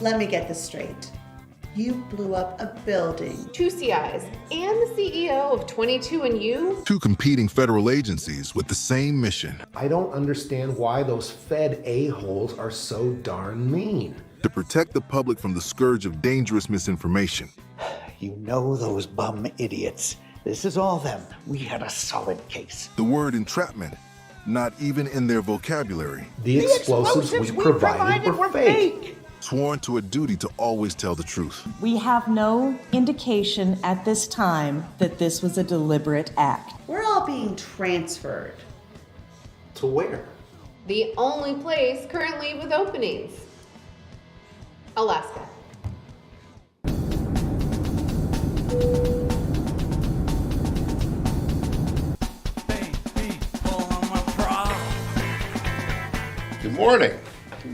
Let me get this straight. You blew up a building. 2 CIs and the CEO of 22andU. 2 competing federal agencies with the same mission. I don't understand why those Fed a-holes are so darn mean. To protect the public from the scourge of dangerous misinformation. You know those bum idiots. This is all them. We had a solid case. The word entrapment, not even in their vocabulary. The explosives we provided were fake. Sworn to a duty to always tell the truth. We have no indication at this time that this was a deliberate act. We're all being transferred. To where? The only place currently with openings. Alaska. Good morning.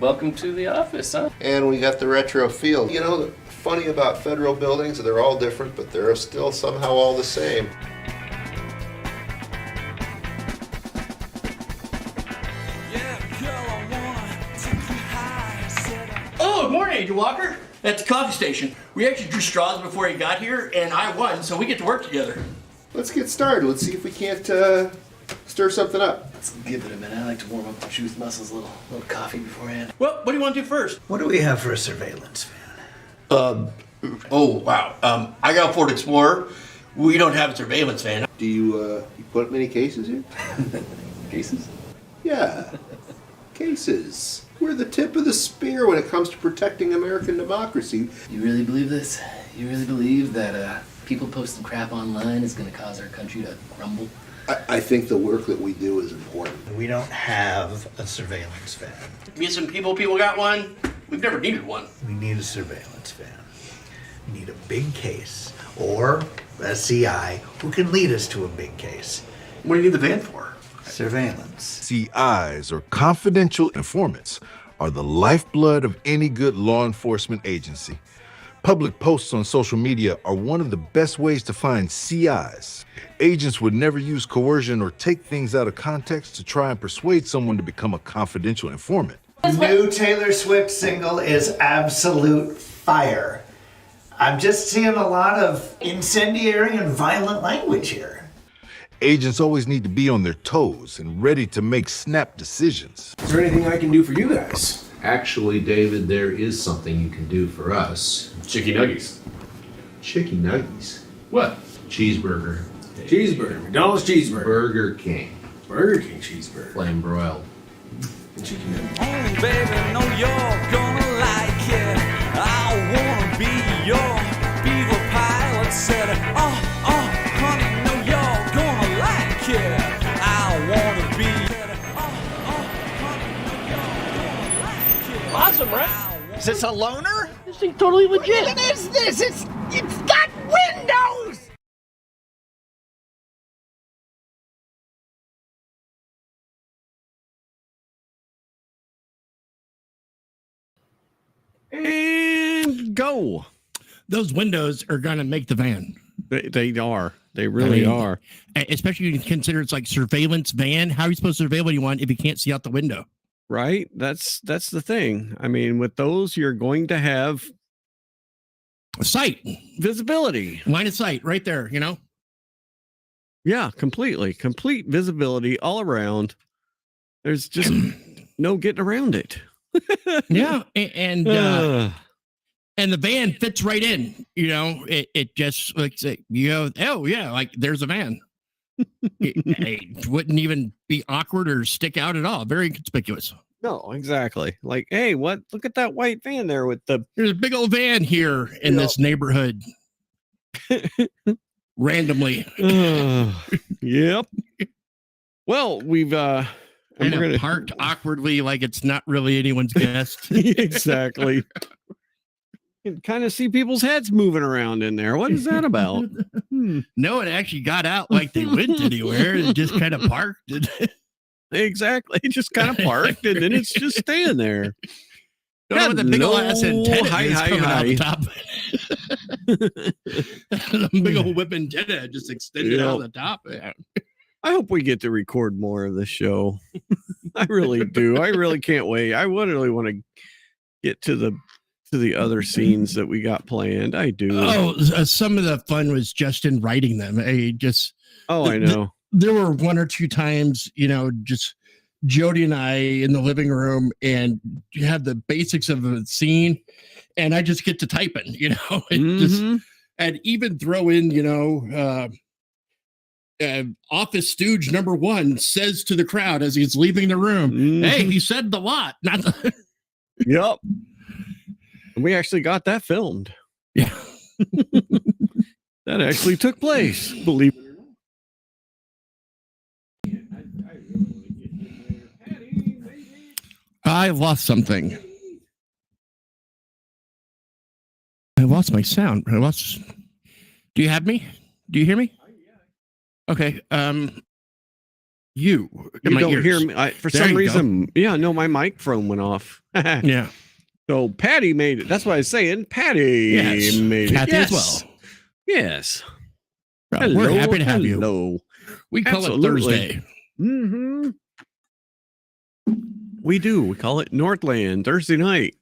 Welcome to the office, huh? And we got the retro feel. You know, the funny about federal buildings, they're all different, but they're still somehow all the same. Oh, good morning, Agent Walker. At the coffee station. We actually drew straws before he got here, and I won, so we get to work together. Let's get started. Let's see if we can't stir something up. Let's give it a minute. I like to warm up the truth muscles a little coffee beforehand. Well, what do you want to do first? What do we have for a surveillance van? Oh, wow. I got a Ford Explorer. We don't have a surveillance van. Do you put up many cases here? Cases? Yeah, cases. We're the tip of the spear when it comes to protecting American democracy. You really believe this? You really believe that people posting crap online is going to cause our country to crumble? I think the work that we do is important. We don't have a surveillance van. Missing people got one. We've never needed one. We need a surveillance van. We need a big case or a CI who can lead us to a big case. What do you need the van for? Surveillance. CIs, or confidential informants, are the lifeblood of any good law enforcement agency. Public posts on social media are one of the best ways to find CIs. Agents would never use coercion or take things out of context to try and persuade someone to become a confidential informant. New Taylor Swift single is absolute fire. I'm just seeing a lot of incendiary and violent language here. Agents always need to be on their toes and ready to make snap decisions. Is there anything I can do for you guys? Actually, David, there is something you can do for us. Chicken nuggies. Chicken nuggies. What? Cheeseburger. Cheeseburger. McDonald's cheeseburger. Burger King. Burger King cheeseburger. Flame broiled. And chicken nuggets. Oh, baby, know you're gonna like it. I wanna be your beaver pilot. Said, honey, know you're gonna like it. I wanna be. Awesome, right? Is this a loner? This thing's totally legit. What is this? It's got windows! And go. Those windows are going to make the van. They are. They really are. Especially when you consider it's like surveillance van. How are you supposed to surveil anyone if you can't see out the window? Right? That's the thing. I mean, with those, you're going to have sight, visibility, line of sight right there, you know? Yeah, completely. Complete visibility all around. There's just no getting around it. Yeah. And the van fits right in, you know, it just looks like, you know, oh yeah, like there's a van. It wouldn't even be awkward or stick out at all. Very conspicuous. No, exactly. Like, hey, what? Look at that white van there with the. There's a big old van here in this neighborhood. Randomly. Yep. Well, we've and we're gonna parked awkwardly, like it's not really anyone's guest. Exactly. You can kind of see people's heads moving around in there. What is that about? No, it actually got out like they went anywhere. It just kind of parked. Exactly. It just kind of parked and then it's just staying there. Don't know what the big old ass antenna is coming out the top. The big old whip antenna just extended out the top. I hope we get to record more of the show. I really do. I really can't wait. I really want to get to the to the other scenes that we got planned. I do. Oh, some of the fun was just in writing them. I know. There were one or two times, just Jody and I in the living room, and you have the basics of a scene, and I just get to typing, and even throw in, Office Stooge number 1 says to the crowd as he's leaving the room, "Hey, he said the what?" Not the. Yep. We actually got that filmed. Yeah. That actually took place, believe it or not. I lost something. I lost my sound. Do you have me? Do you hear me? Okay. You don't hear me. For some reason, my microphone went off. Yeah. So Patty made it. That's what I was saying. Patty made it. Kathy as well. Yes. We're happy to have you. Hello. We call it Thursday. Mm-hmm. We do. We call it Northland Thursday night.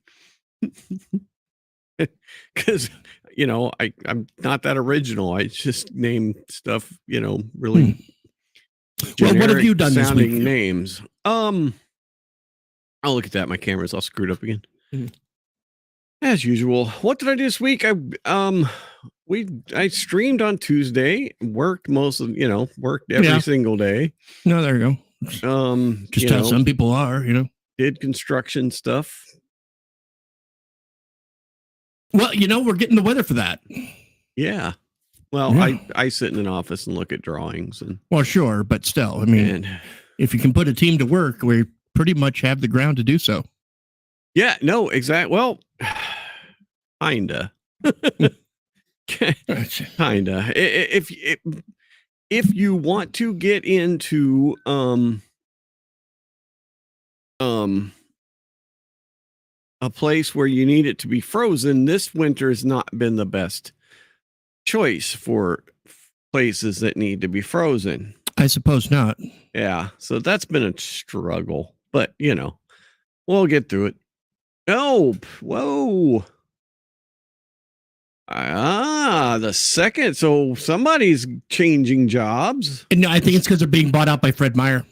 Because, I'm not that original. I just name stuff, really. Well, what have you done this week? Names. I'll look at that. My camera's all screwed up again. As usual. What did I do this week? I streamed on Tuesday, worked worked every single day. No, there you go. Just how some people are, Did construction stuff. Well, we're getting the weather for that. Yeah. Well, yeah. I sit in an office and look at drawings and. Well, sure, but still, if you can put a team to work, we pretty much have the ground to do so. Yeah. No. Exactly. Well, kinda. Kinda. If you want to get into a place where you need it to be frozen, this winter has not been the best choice for places that need to be frozen. I suppose not. Yeah. So that's been a struggle, but we'll get through it. Oh, whoa. The second. So somebody's changing jobs. No, I think it's because they're being bought out by Fred Meyer.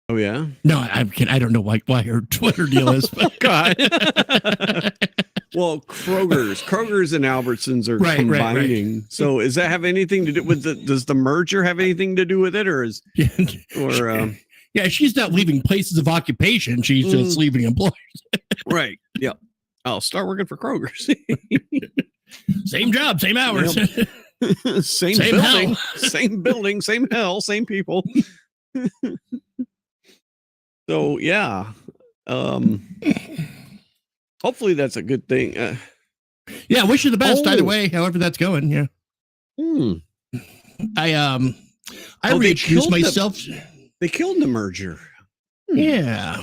Oh yeah. No, I don't know why her Twitter deal is. But God. Well, Kroger's and Albertsons are combining. Right. So, does that have anything to do with does the merger have anything to do with it, or is yeah, she's not leaving places of occupation. She's just leaving employers. Right. Yeah. I'll start working for Kroger's. Same job, same hours. Yep. Same building, same building, same hell, same people. So yeah, hopefully that's a good thing. Yeah, wish you the best either way. However that's going. Yeah. I re-accused myself. They killed the merger. Yeah.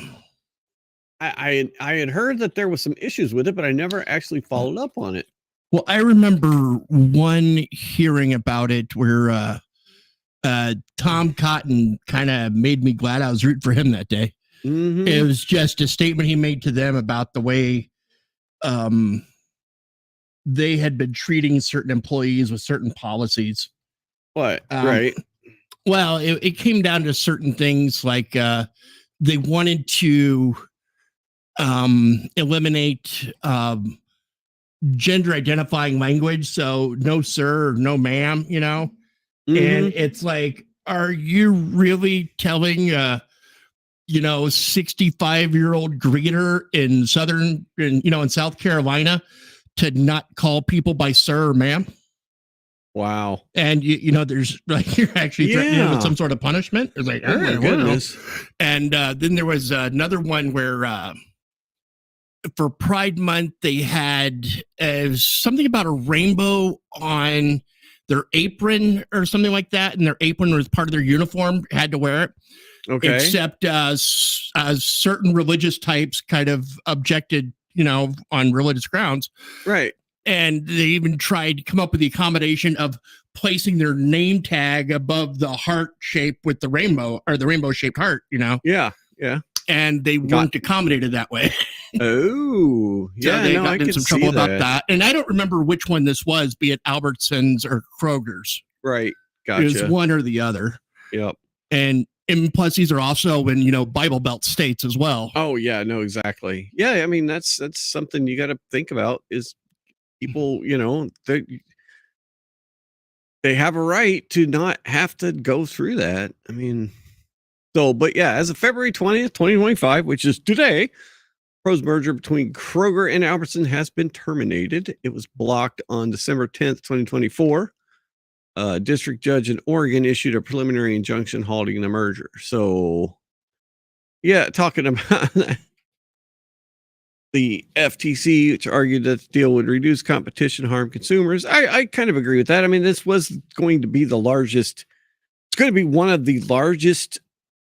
I had heard that there was some issues with it, but I never actually followed up on it. Well, I remember one hearing about it where Tom Cotton kind of made me glad I was rooting for him that day. Mm-hmm. It was just a statement he made to them about the way they had been treating certain employees with certain policies. What? Right. Well, it came down to certain things like they wanted to eliminate gender identifying language. So no sir, no ma'am, And it's like, are you really telling 65-year-old greeter in in South Carolina to not call people by sir or ma'am? Wow. And there's like, you're actually threatening with some sort of punishment. It's like, oh my goodness. And then there was another one where for Pride Month, they had something about a rainbow on their apron or something like that. And their apron was part of their uniform, had to wear it. Okay. Except certain religious types kind of objected, on religious grounds. Right. And they even tried to come up with the accommodation of placing their name tag above the heart shape with the rainbow or the rainbow shaped heart, Yeah. Yeah. And they weren't accommodated that way. Oh, So yeah, they no, got I in could some see trouble about that. that. And I don't remember which one this was, be it Albertsons or Kroger's. Right, It was gotcha. one or the other. Yep. And plus, these are also in Bible Belt states as well. Oh yeah, no, exactly. Yeah, I mean that's something you got to think about. Is people, they have a right to not have to go through that. I mean, but yeah, as of February 20th, 2025, which is today, proposed merger between Kroger and Albertson has been terminated. It was blocked on December 10th, 2024. District judge in Oregon issued a preliminary injunction halting the merger. So, yeah, talking about the FTC, which argued that the deal would reduce competition, harm consumers. I kind of agree with that. I mean, this was going to be the largest. It's going to be one of the largest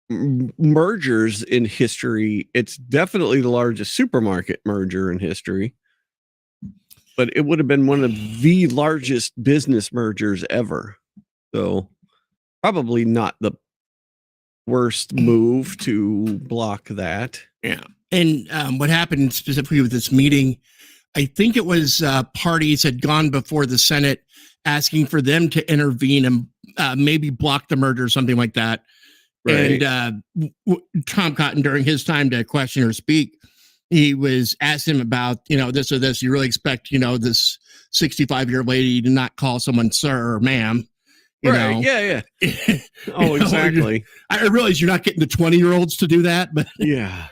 mergers in history. It's definitely the largest supermarket merger in history. But it would have been one of the largest business mergers ever. So probably not the worst move to block that. Yeah. And what happened specifically with this meeting, I think it was parties had gone before the Senate asking for them to intervene and maybe block the merger or something like that. Right. And Tom Cotton, during his time to question or speak, he was asking him about, this or this. You really expect, this 65-year-old lady to not call someone sir or ma'am? Right. Yeah. Oh, exactly. I realize you're not getting the 20-year-olds to do that, but yeah.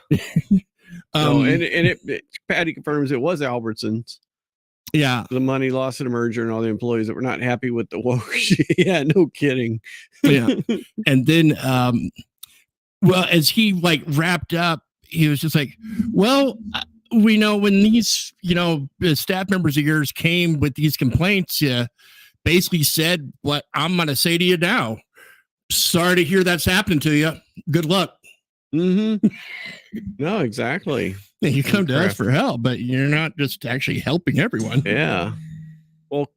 And Patty confirms it was Albertsons. Yeah. The money lost in the merger and all the employees that were not happy with the woke. Yeah, no kidding. Yeah. And then, as he wrapped up, he was just like, well, we know when these, staff members of yours came with these complaints, basically said what I'm going to say to you now. Sorry to hear that's happening to you. Good luck. Mm-hmm. No, exactly. You come to us for help, but you're not just actually helping everyone. Yeah. Well,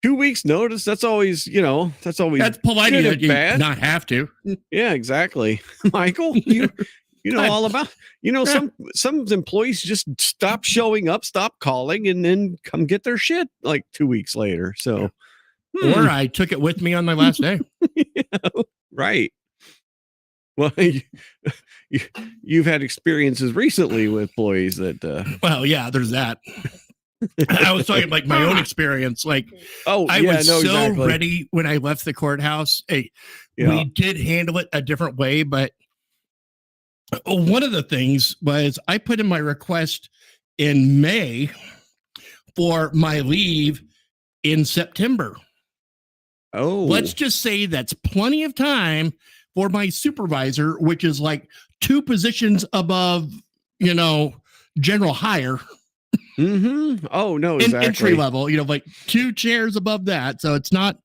2 weeks notice. That's always that's polite. You bad. Not have to. Yeah, exactly. Michael, you know all about, some employees just stop showing up, stop calling, and then come get their shit like 2 weeks later. So, or I took it with me on my last day. Right. Well, you've had experiences recently with employees that. Well, yeah, there's that. I was talking my own experience. I was exactly. ready when I left the courthouse. We did handle it a different way, but one of the things was I put in my request in May for my leave in September. Oh, let's just say that's plenty of time for my supervisor, which is 2 positions above, general hire. Mm-hmm. Oh, no, exactly. Entry level, 2 chairs above that. So it's not,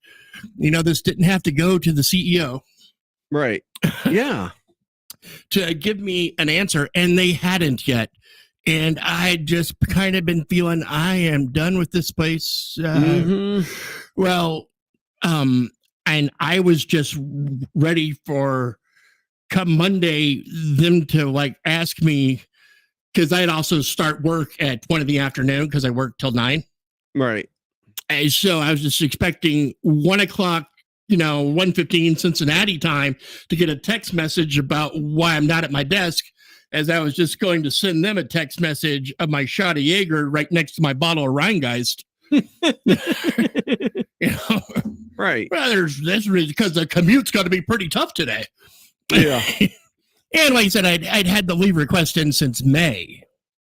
this didn't have to go to the CEO. Right. Yeah. To give me an answer, and they hadn't yet. And I just kind of been feeling I am done with this place. Well, and I was just ready for come Monday them to ask me, because I'd also start work at 1 in the afternoon because I work till 9. Right. And so I was just expecting 1 o'clock, 1:15 Cincinnati time to get a text message about why I'm not at my desk, as I was just going to send them a text message of my shot of Jaeger right next to my bottle of Rheingeist. Right. Well, that's because the commute's got to be pretty tough today. Yeah. And like I said, I'd had the leave request in since May.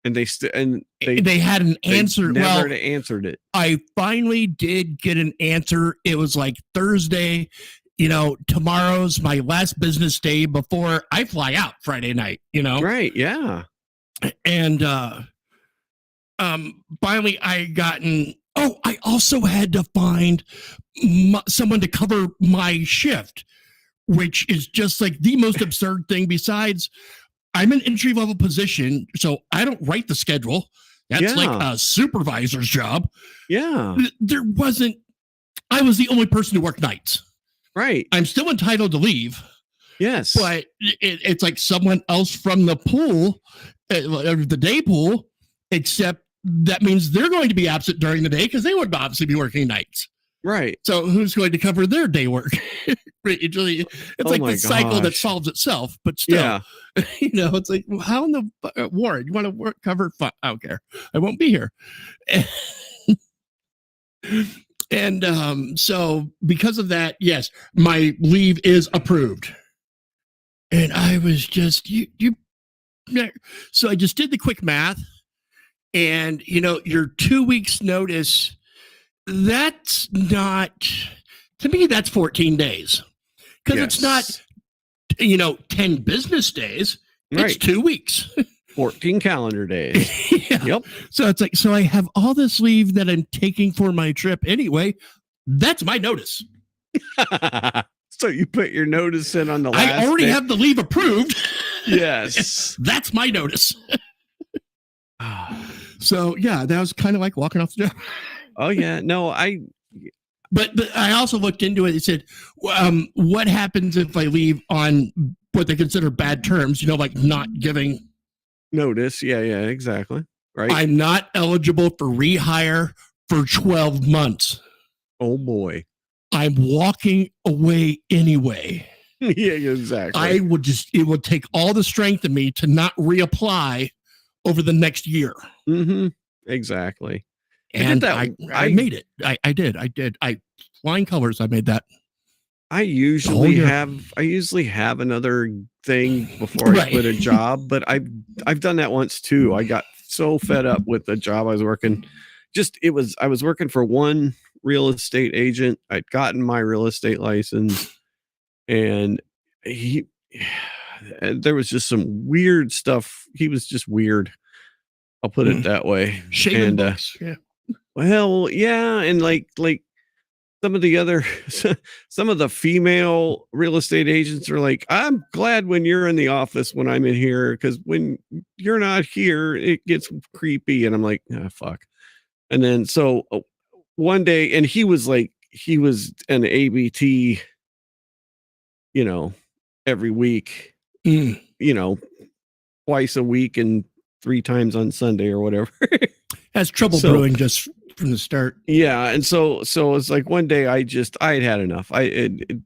And they had an answer. Never answered it. I finally did get an answer. It was Thursday. Tomorrow's my last business day before I fly out Friday night. Right. Yeah. And finally I gotten. Oh, I also had to find someone to cover my shift, which is just the most absurd thing. Besides, I'm an entry level position, so I don't write the schedule. That's a supervisor's job. Yeah. I was the only person who worked nights. Right. I'm still entitled to leave. Yes. But it's someone else from the pool the day pool, except that means they're going to be absent during the day because they would obviously be working nights. Right. So who's going to cover their day work? It's like the cycle that solves itself, but still, it's like, well, how in the Warren, you want to cover? Fine, I don't care. I won't be here. And so because of that, yes, my leave is approved. And I was just, so I just did the quick math, and your 2 weeks notice, that's not, to me, that's 14 days. Because it's not, 10 business days. It's 2 weeks. 14 calendar days. Yeah. Yep. So it's like, so I have all this leave that I'm taking for my trip anyway. That's my notice. So you put your notice in on the last I already have the leave approved. Yes. That's my notice. So yeah, that was kind of like walking off the job. Oh yeah. No, But I also looked into it. It said, what happens if I leave on what they consider bad terms, like not giving notice. Yeah, exactly. Right. I'm not eligible for rehire for 12 months. Oh boy. I'm walking away anyway. Yeah, exactly. It would take all the strength in me to not reapply over the next year. Mm-hmm. Exactly. And I made it. I did. Flying colors. I made that. I usually have another thing before I quit a job, but I've done that once too. I got so fed up with the job I was working. I was working for one real estate agent. I'd gotten my real estate license, and there was just some weird stuff. He was just weird. I'll put it that way. Shaving books. Yeah. Well, yeah, and like some of the female real estate agents are like, I'm glad when you're in the office when I'm in here, because when you're not here, it gets creepy. And I'm like, fuck. And then so one day, and he was an ABT, every week, twice a week and 3 times on Sunday or whatever. Has trouble brewing just from the start. Yeah. And so it's like one day I had enough. My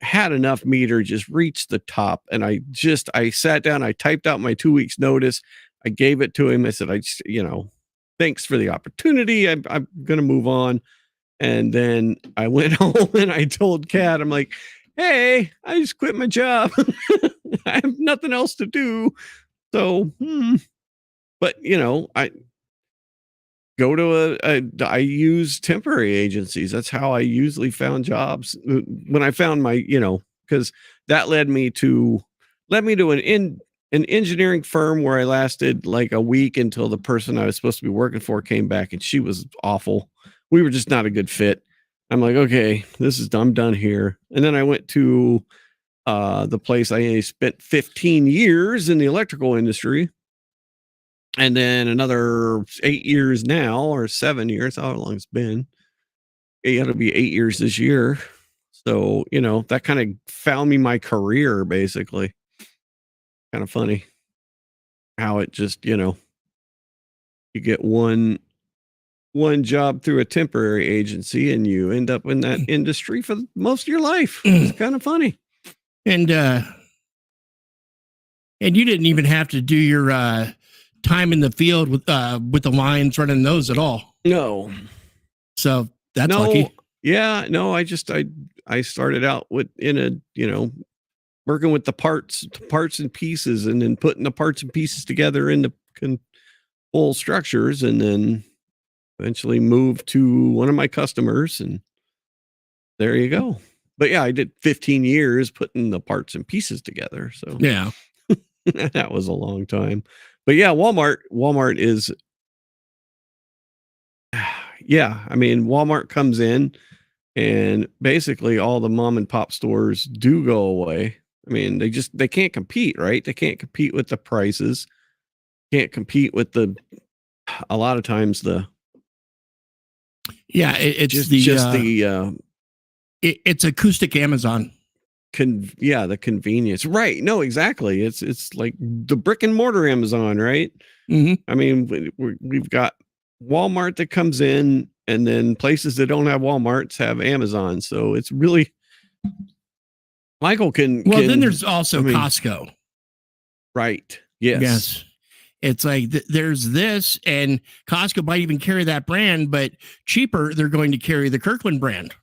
had enough meter just reached the top, and I sat down, I typed out my 2 weeks notice. I gave it to him. I said, thanks for the opportunity. I'm going to move on. And then I went home and I told Kat, I'm like, hey, I just quit my job. I have nothing else to do. So, but I go to I use temporary agencies. That's how I usually found jobs when I found my, because that led me to an engineering firm where I lasted like a week until the person I was supposed to be working for came back, and she was awful. We were just not a good fit. I'm like, okay, I'm done here. And then I went to the place I spent 15 years in the electrical industry. And then another 8 years now, or 7 years, how long it's been. It'll be 8 years this year. So, that kind of found me my career, basically. Kind of funny how it just, you get one job through a temporary agency and you end up in that industry for most of your life. It's kind of funny. And you didn't even have to do your time in the field with the lines running those at all. No. So that's lucky. Yeah, no, I started out working with the parts and pieces, and then putting the parts and pieces together into full structures, and then eventually moved to one of my customers, and there you go. But yeah, I did 15 years putting the parts and pieces together. So yeah, that was a long time. But yeah, Walmart is, yeah. I mean, Walmart comes in, and basically all the mom and pop stores do go away. I mean, they can't compete, right? They can't compete with the prices. Can't compete with a lot of times it's acoustic Amazon. the convenience. Right. No, exactly. It's like the brick and mortar Amazon, right? Mm-hmm. I mean, we've got Walmart that comes in, and then places that don't have Walmarts have Amazon. So it's really Michael can. Then there's also Costco. Right. Yes. It's like there's this, and Costco might even carry that brand, but cheaper, they're going to carry the Kirkland brand.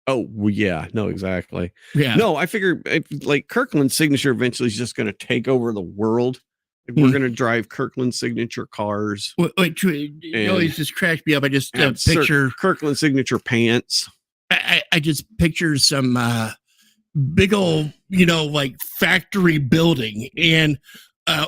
Oh, well, yeah. No, exactly. Yeah. No, I figure like Kirkland Signature eventually is just going to take over the world. We're going to drive Kirkland Signature cars. Which always just cracks me up. I just picture Kirkland Signature pants. I just picture some big old, like factory building. And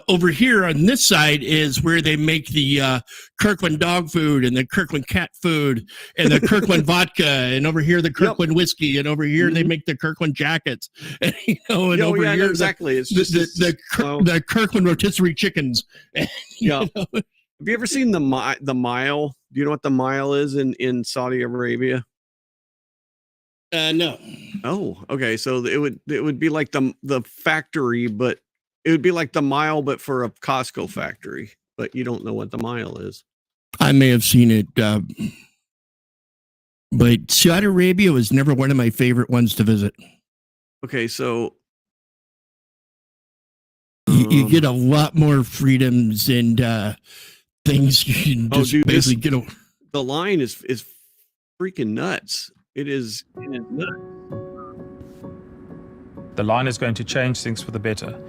over here on this side is where they make the Kirkland dog food and the Kirkland cat food and the Kirkland vodka. And over here, the Kirkland whiskey. And over here, they make the Kirkland jackets. And, over here, exactly. It's the Kirkland rotisserie chickens. Yeah. Have you ever seen the mile? Do you know what the mile is in Saudi Arabia? No. Oh, okay. So it would be like the factory, but it would be like the mile, but for a Costco factory. But you don't know what the mile is. I may have seen it, but Saudi Arabia was never one of my favorite ones to visit. Okay, so you get a lot more freedoms and things you can just basically get over. The line is freaking nuts. It is nuts. The line is going to change things for the better.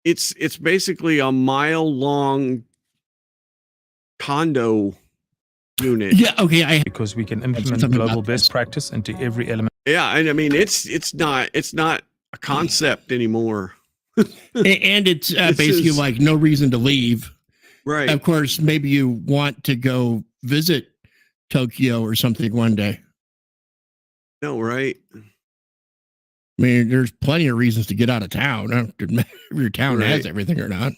It's basically a mile-long condo unit. Yeah, okay. Because we can implement global best practice into every element. Yeah, and I mean it's not a concept anymore. And it's basically like no reason to leave. Right. Of course, maybe you want to go visit Tokyo or something one day. No, right. I mean, there's plenty of reasons to get out of town. If your town has everything or not.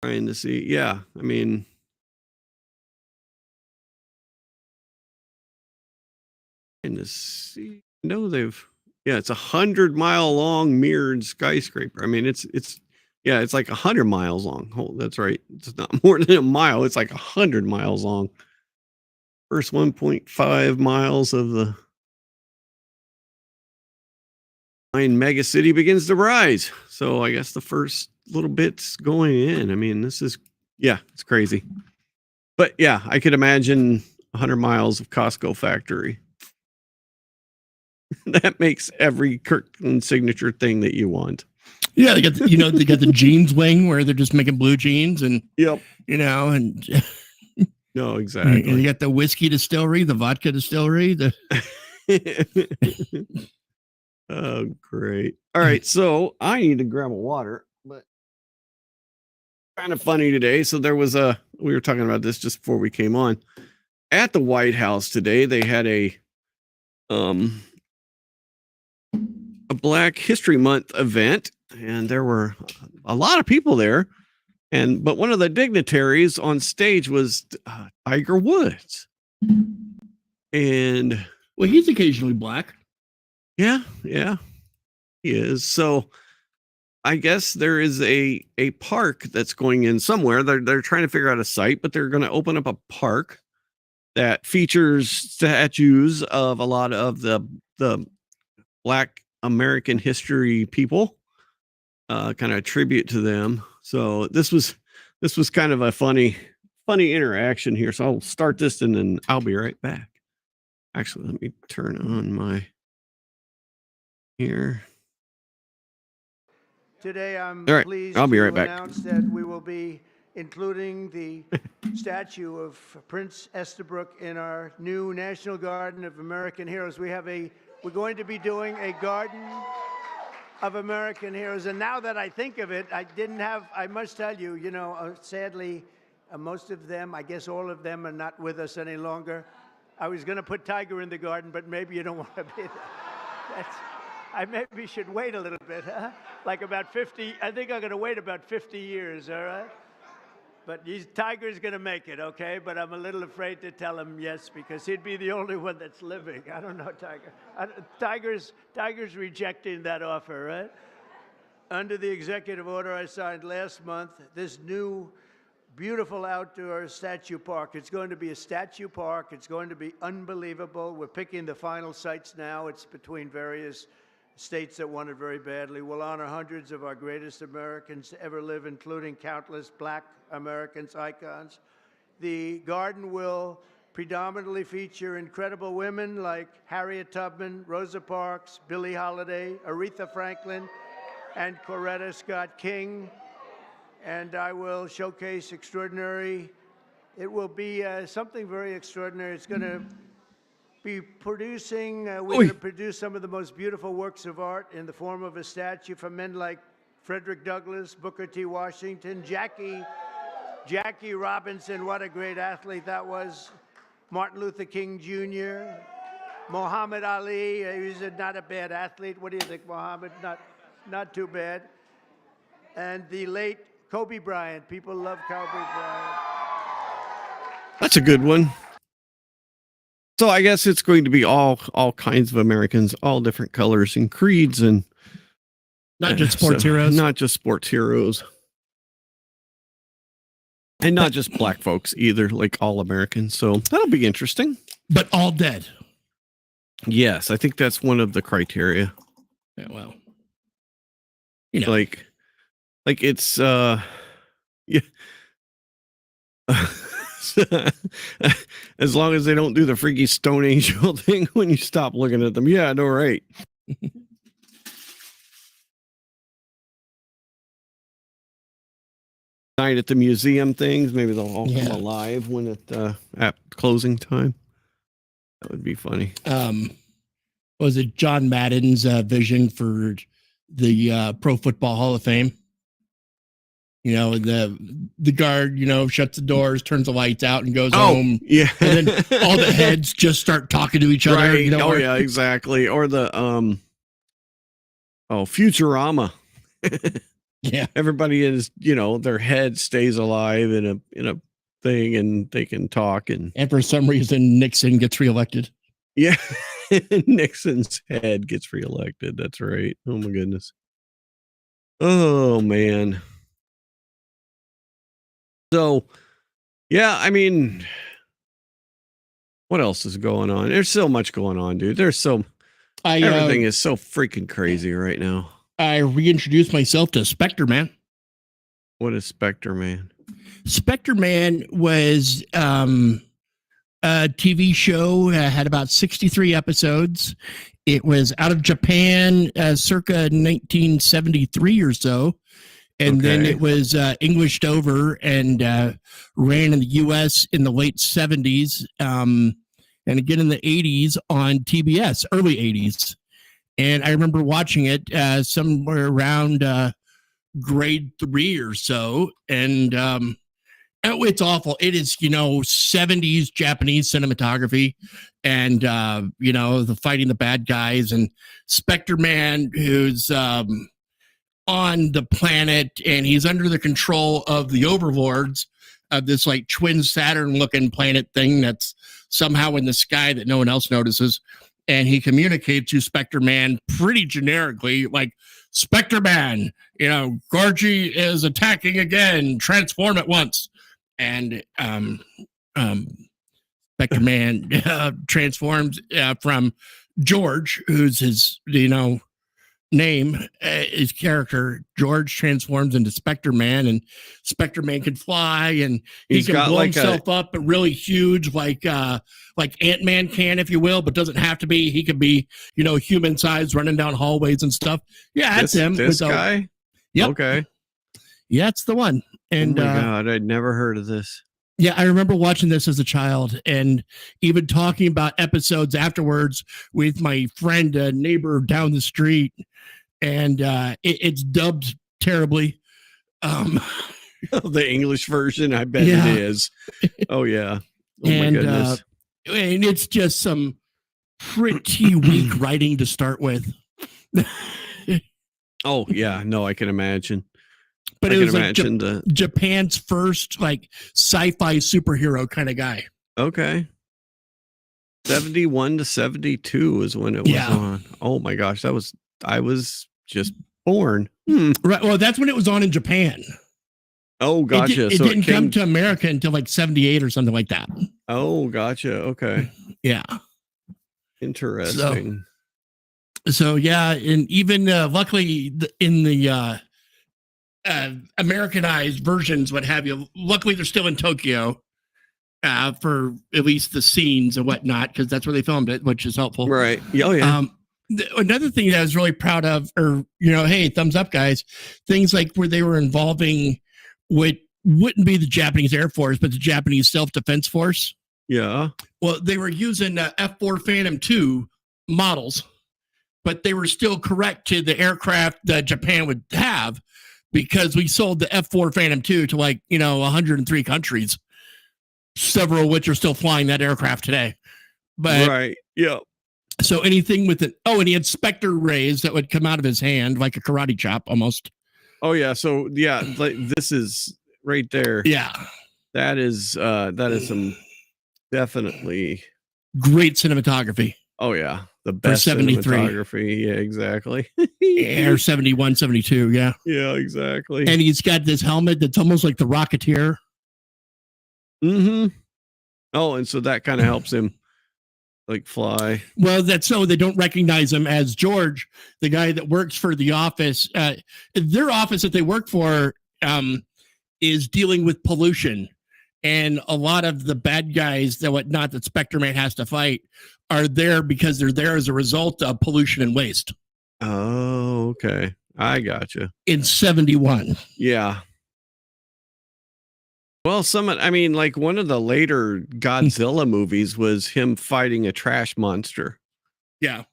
Trying to see. Yeah. I mean, trying to see. No, it's 100-mile long mirrored skyscraper. I mean, it's like 100 miles long. Oh, that's right. It's not more than a mile. It's like 100 miles long. First 1.5 miles of the mega city begins to rise. So I guess the first little bit's going in. I mean, it's crazy. But yeah, I could imagine 100 miles of Costco factory. That makes every Kirkland Signature thing that you want. Yeah, they got the jeans wing where they're just making blue jeans and and no, exactly. And you got the whiskey distillery, the vodka distillery, Oh, great. All right. So I need to grab a water, but kind of funny today. So we were talking about this just before we came on. At the White House today, they had a Black History Month event, and there were a lot of people there. But one of the dignitaries on stage was Tiger Woods. And he's occasionally black. Yeah, he is. So I guess there is a park that's going in somewhere. They're trying to figure out a site, but they're going to open up a park that features statues of a lot of the Black American history people, kind of a tribute to them. So this was kind of a funny interaction here. So I'll start this and then I'll be right back. Actually, let me turn on my here. Today, I'm All right, pleased I'll be to right back. announce that we will be including the statue of Prince Estabrook in our new National Garden of American Heroes. We're going to be doing a garden of American heroes. And now that I think of it, I must tell you, sadly, most of them, I guess all of them are not with us any longer. I was going to put Tiger in the garden, but maybe you don't want to be there. I maybe should wait a little bit, huh? Like about 50, I think I'm going to wait about 50 years, all right? But Tiger's going to make it, okay? But I'm a little afraid to tell him yes because he'd be the only one that's living. I don't know, Tiger. Tiger's rejecting that offer, right? Under the executive order I signed last month, this new beautiful outdoor statue park. It's going to be a statue park. It's going to be unbelievable. We're picking the final sites now. It's between various states that want it very badly. We'll honor hundreds of our greatest Americans to ever live, including countless Black Americans, icons. The garden will predominantly feature incredible women like Harriet Tubman, Rosa Parks, Billie Holiday, Aretha Franklin, and Coretta Scott King. And I will showcase extraordinary. It will be something very extraordinary. It's going to be producing, we're going to produce some of the most beautiful works of art in the form of a statue from men like Frederick Douglass, Booker T. Washington, Jackie Robinson, what a great athlete that was, Martin Luther King Jr., Muhammad Ali, he was not a bad athlete. What do you think, Muhammad? Not too bad. And the late Kobe Bryant. People love Kobe Bryant. That's a good one. So I guess it's going to be all kinds of Americans, all different colors and creeds, and not just sports heroes. Not just sports heroes. And not just black folks either, like all Americans. So that'll be interesting. But all dead. Yes, I think that's one of the criteria. Yeah, well. You know. Like it's yeah. As long as they don't do the freaky Stone Angel thing when you stop looking at them. Yeah, no, right. Night at the museum things, maybe they'll all come alive when at closing time. That would be funny. Was it John Madden's vision for the Pro Football Hall of Fame? You know, the guard, shuts the doors, turns the lights out, and goes home. Yeah, and then all the heads just start talking to each other. Right. Yeah, exactly. Or the Futurama. Yeah, everybody is, their head stays alive in a thing, and they can talk. And for some reason, Nixon gets reelected. Yeah, Nixon's head gets reelected. That's right. Oh my goodness. Oh man. So, yeah, I mean, what else is going on? There's so much going on, dude. Everything is so freaking crazy right now. I reintroduced myself to Spectre Man. What is Spectre Man? Spectre Man was a TV show, had about 63 episodes. It was out of Japan circa 1973 or so. And then it was Englished over and ran in the U.S. in the late 70s and again in the 80s on TBS, early 80s. And I remember watching it somewhere around grade 3 or so. And it's awful. It is, 70s Japanese cinematography and, the fighting the bad guys and Spectre Man, who's on the planet, and he's under the control of the overlords of this like twin Saturn looking planet thing that's somehow in the sky that no one else notices. And he communicates to Spectre Man pretty generically, like, Spectre Man, Gorgie is attacking again, transform at once. And Spectre Man transforms from George, who's his, name, his character. George transforms into Spectre Man, and Spectre Man can fly, and he can blow himself up, but really huge, like Ant-Man can, if you will, but doesn't have to be. He can be, human size, running down hallways and stuff. Yeah, that's him. This guy? Yep. Okay. Yeah, that's the one. And oh my God, I'd never heard of this. Yeah, I remember watching this as a child and even talking about episodes afterwards with my friend, neighbor down the street. And it's dubbed terribly. The English version, I bet it is. Oh, yeah. Oh, my goodness. And it's just some pretty weak writing to start with. Oh, yeah. No, I can imagine. But I it can was like imagine Japan's first like sci-fi superhero kind of guy. Okay. 71 to 72 is when it was on. Oh my gosh, I was just born. Right. Well, that's when it was on in Japan. Oh, gotcha. It didn't come to America until like 78 or something like that. Oh, gotcha. Okay. Yeah. Interesting. So yeah, and even luckily in the Americanized versions, what have you, luckily they're still in Tokyo for at least the scenes and whatnot, because that's where they filmed it, which is helpful. Right. Oh, yeah. Another thing that I was really proud of, or, hey, thumbs up, guys, things like where they were involving what wouldn't be the Japanese Air Force, but the Japanese Self-Defense Force. Yeah. Well, they were using F-4 Phantom II models, but they were still correct to the aircraft that Japan would have, because we sold the F-4 Phantom II to 103 countries, several of which are still flying that aircraft today. But right. Yeah. So anything with it. Oh, and he had Spectre rays that would come out of his hand like a karate chop almost. Oh yeah. So yeah, like this is right there. Yeah. That is some definitely great cinematography. Oh yeah. The best 73. Cinematography. Yeah, exactly. Air 71, 72. Yeah. Yeah, exactly. And he's got this helmet that's almost like the Rocketeer. Mm-hmm. Oh, and so that kind of helps him like fly. Well, that's so they don't recognize him as George, the guy that works for the office. Their office that they work for is dealing with pollution. And a lot of the bad guys that Spectre Man has to fight are there because they're there as a result of pollution and waste. Oh, okay. I gotcha. In 71. Yeah. Well, like one of the later Godzilla movies was him fighting a trash monster. Yeah.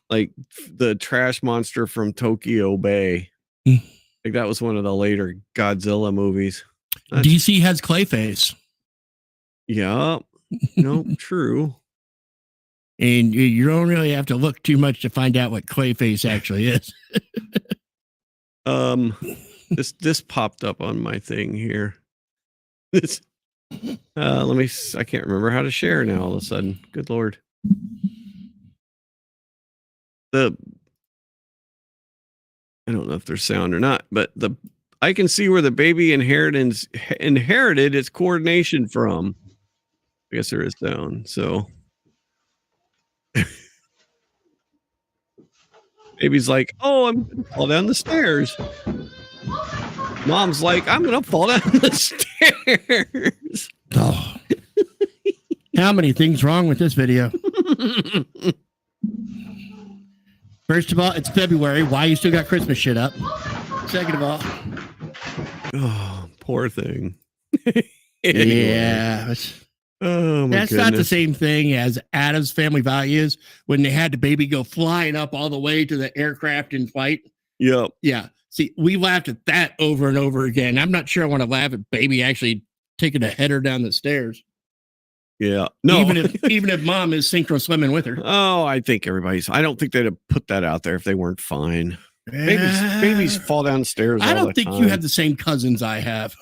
Like the trash monster from Tokyo Bay. Like that was one of the later Godzilla movies. DC has Clayface. Yeah. No, true. And you don't really have to look too much to find out what Clayface actually is. This popped up on my thing here. This I can't remember how to share now all of a sudden. Good Lord. I don't know if there's sound or not, but I can see where the baby inherited its coordination from. I guess there is sound. So baby's like, oh, I'm gonna fall down the stairs. Mom's like, I'm gonna fall down the stairs. Oh. How many things wrong with this video? First of all, it's February. Why you still got Christmas shit up? Second of all, oh, poor thing. Yeah. Oh my That's goodness. not the same thing as Adam's Family Values when they had the baby go flying up all the way to the aircraft in flight. Yep. Yeah. See, we laughed at that over and over again. I'm not sure I want to laugh at baby actually taking a header down the stairs. Yeah. No. Even if mom is synchro swimming with her. Oh, I think I don't think they'd have put that out there if they weren't fine. Babies fall downstairs. I all don't the think time. you have the same cousins I have.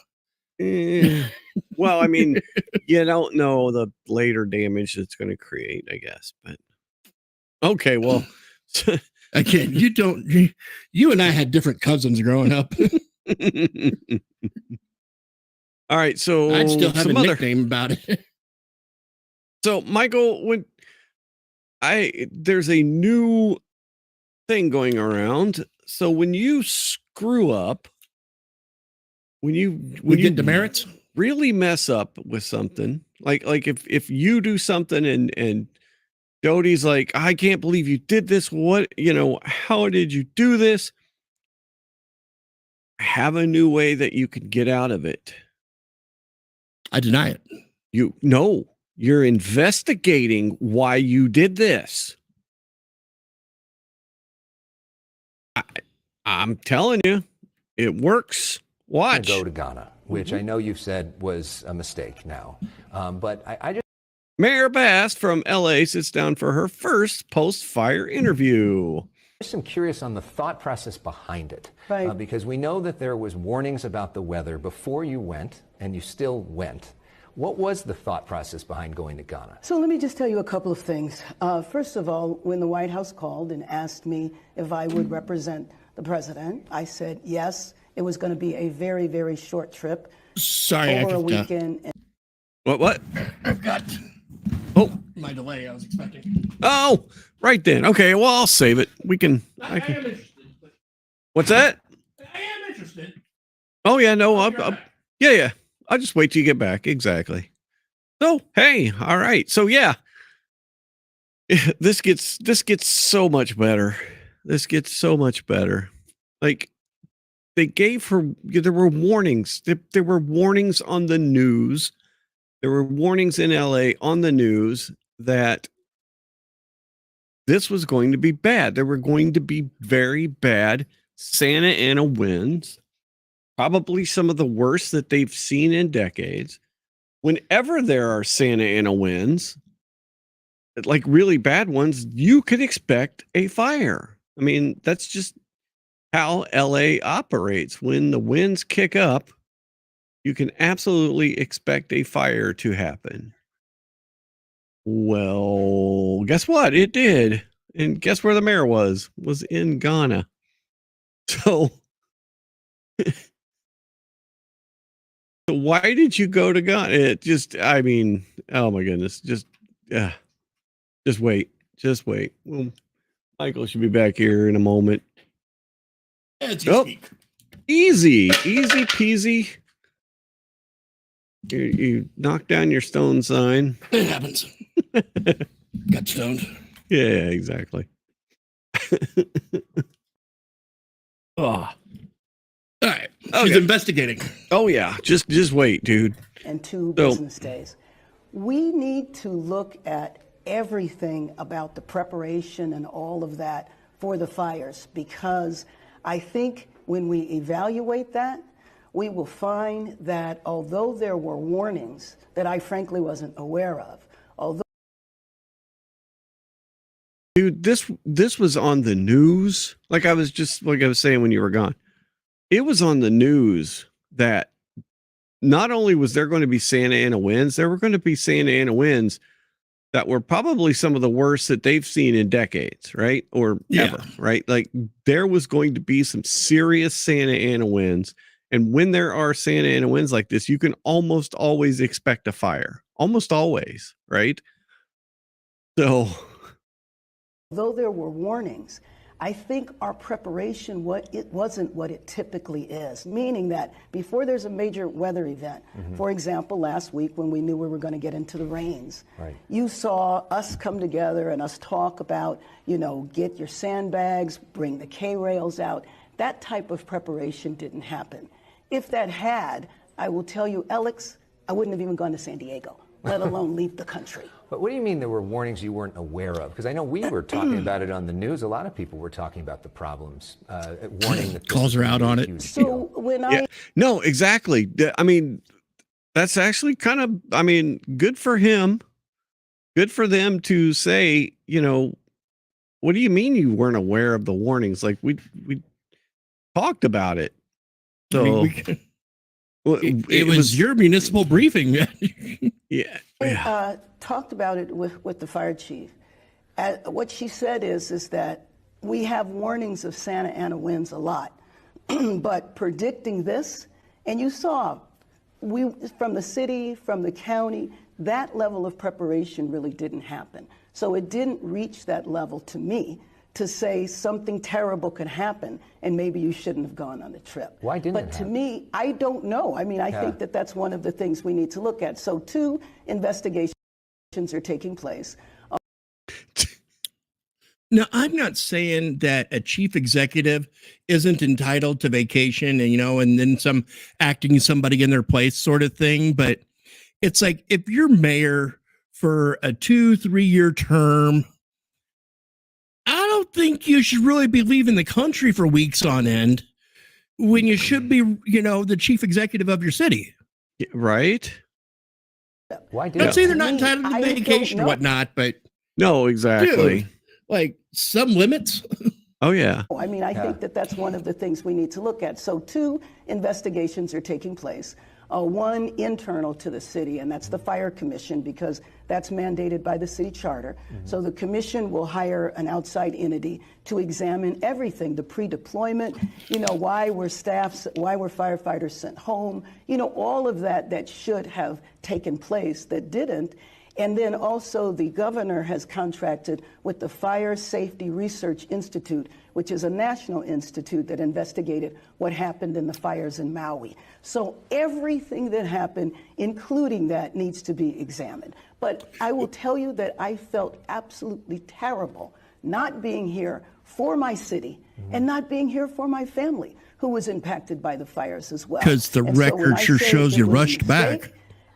Well, I mean, you don't know the later damage it's going to create, I guess. But okay, well, again, you and I had different cousins growing up. All right, so I'd still have a nickname about it. So, Michael, there's a new thing going around. So when you screw up, when you get demerits, really mess up with something, like if you do something and Jody's like, I can't believe you did this. How did you do this? Have a new way that you can get out of it. I deny it. You're investigating why you did this. I'm telling you, it works. Watch. Go to Ghana, which I know you've said was a mistake now. But I just. Mayor Bass from LA sits down for her first post-fire interview. I'm curious on the thought process behind it. Right. Because we know that there was warnings about the weather before you went, and you still went. What was the thought process behind going to Ghana? So let me just tell you a couple of things. First of all, when the White House called and asked me if I would represent the president, I said yes. It was going to be a very, very short trip. Sorry, over a weekend. What? I've got my delay I was expecting. Oh, right then. Okay, well, I'll save it. We can. I am interested. What's that? I am interested. Oh yeah, no, yeah. I'll just wait till you get back. Exactly. So hey, all right. So yeah, this gets so much better. This gets so much better. Like they gave her. There were warnings. There were warnings on the news. There were warnings in LA on the news that this was going to be bad. There were going to be very bad Santa Ana winds, probably some of the worst that they've seen in decades. Whenever there are Santa Ana winds, like really bad ones, you could expect a fire. I mean, that's just how LA operates. When the winds kick up, you can absolutely expect a fire to happen. Well, guess what? It did. And guess where the mayor was in Ghana. So why did you go to Ghana? It just, I mean, oh my goodness. Just wait. Well, Michael should be back here in a moment. Easy peasy. You knocked down your stone sign. It happens. Got stoned. Yeah, exactly. Oh. All right. She's investigating. Oh yeah. Just wait, dude. And 2 business days. We need to look at everything about the preparation and all of that for the fires, because I think when we evaluate that, we will find that although there were warnings that I frankly wasn't aware of, dude, this was on the news. Like I was saying when you were gone, it was on the news that not only was there going to be Santa Ana winds, there were going to be Santa Ana winds that were probably some of the worst that they've seen in decades, right? Or ever, right? Like there was going to be some serious Santa Ana winds. And when there are Santa Ana winds like this, you can almost always expect a fire. Almost always, right? So, although there were warnings, I think our preparation wasn't what it typically is, meaning that before there's a major weather event, for example, last week when we knew we were going to get into the rains, you saw us come together and us talk about, get your sandbags, bring the K-rails out. That type of preparation didn't happen. If that had, I will tell you, Alex, I wouldn't have even gone to San Diego, let alone leave the country. But what do you mean there were warnings you weren't aware of? Because I know we were talking about it on the news. A lot of people were talking about the problems, warning that calls her out on it. So when no, exactly. I mean, that's actually kind of, I mean, good for him. Good for them to say, what do you mean you weren't aware of the warnings? Like we talked about it. So it was your municipal briefing. Talked about it with the fire chief. What she said is that we have warnings of Santa Ana winds a lot, but predicting this, and you saw, from the city, from the county, that level of preparation really didn't happen. So it didn't reach that level to me to say something terrible could happen and maybe you shouldn't have gone on the trip. Why didn't But to me, I don't know. I mean, I think that that's one of the things we need to look at. So 2 investigations are taking place. Now, I'm not saying that a chief executive isn't entitled to vacation and then some acting somebody in their place sort of thing. But it's like, if you're mayor for a 2-3 year term, I don't think you should really be leaving the country for weeks on end when you should be, the chief executive of your city. Right? Why do Not say they're not entitled to vacation or whatnot, but no, exactly. Dude, like some limits. Oh, yeah. I mean, I think that that's one of the things we need to look at. So 2 investigations are taking place. One internal to the city, and that's the Fire Commission, because that's mandated by the city charter. So the commission will hire an outside entity to examine everything, the pre-deployment, why were firefighters sent home, all of that should have taken place that didn't. And then also the governor has contracted with the Fire Safety Research Institute, which is a national institute that investigated what happened in the fires in Maui. So everything that happened, including that, needs to be examined. But I will tell you that I felt absolutely terrible not being here for my city and not being here for my family, who was impacted by the fires as well. Because the record sure shows you rushed back.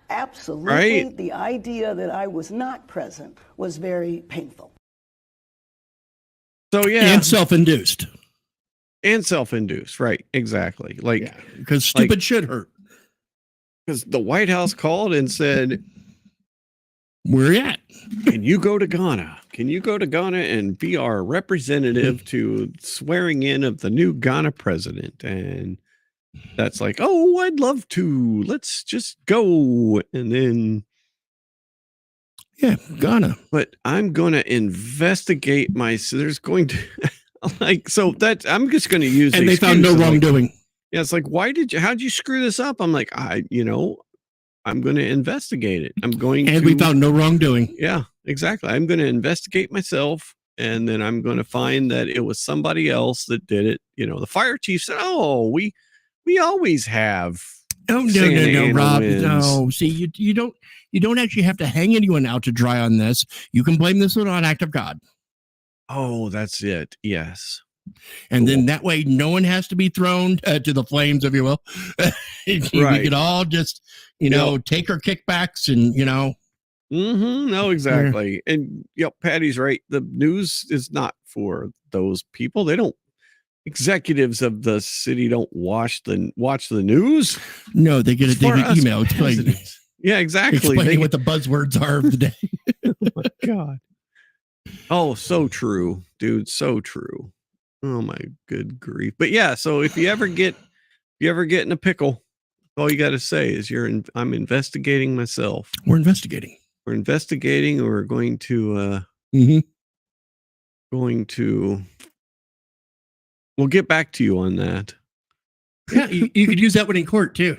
Absolutely. Right. The idea that I was not present was very painful. So, yeah. And self-induced. Right. Exactly. Because stupid shit hurt. Because the White House called and said, where you at? Can you go to Ghana? Can you go to Ghana and be our representative to swearing in of the new Ghana president? And that's like, oh, I'd love to. Let's just go. And then, Ghana. But I'm going to investigate there's going to I'm just going to use. And they found no wrongdoing. Yeah, it's like, how'd you screw this up? I'm like, I'm going to investigate it. And we found no wrongdoing. Yeah, exactly. I'm going to investigate myself, and then I'm going to find that it was somebody else that did it. The fire chief said, "Oh, we always have." Oh no, Rob. No, see, you don't actually have to hang anyone out to dry on this. You can blame this on an act of God. Oh, that's it. Yes. And then that way, no one has to be thrown to the flames, if you will. We could all just, take our kickbacks and, No, exactly. Yeah. And Patty's right. The news is not for those people. They don't. Executives of the city don't watch the news. No, they get an email explaining. Yeah, exactly. Explaining what the buzzwords are of the day. Oh my God. Oh, so true, dude. So true. Oh my good grief. But yeah, so if you ever get in a pickle, all you got to say is I'm investigating myself. We're investigating. We're going to we'll get back to you on that. Yeah, you could use that one in court too.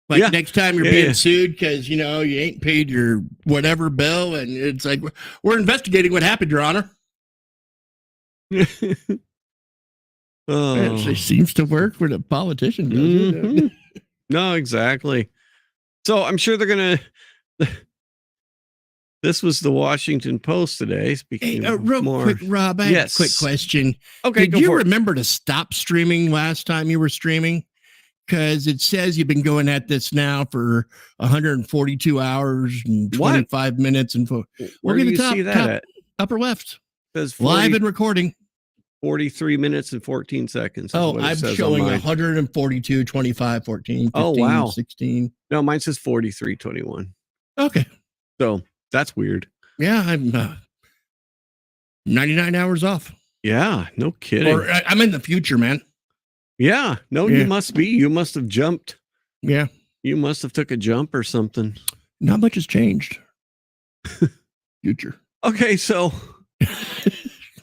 Like next time you're being sued because you ain't paid your whatever bill, and it's like we're investigating what happened, Your Honor. It seems to work for the politician. Doesn't it? No, exactly. So I'm sure they're gonna. This was the Washington Post today. Speaking of real more, quick, Rob, I have a quick question. Okay, did you remember to stop streaming last time you were streaming? Because it says you've been going at this now for 142 hours and 25 minutes. And where do you see that at? Upper left. It says live and recording. 43 minutes and 14 seconds. Oh, I'm showing 142, 25, 14, 15, 16. No, mine says 43, 21. Okay. So that's weird. Yeah, I'm 99 hours off. Yeah, no kidding. Or I'm in the future, man. Yeah, no, you must be. You must have jumped. Yeah. You must have took a jump or something. Not much has changed. Future. Okay, so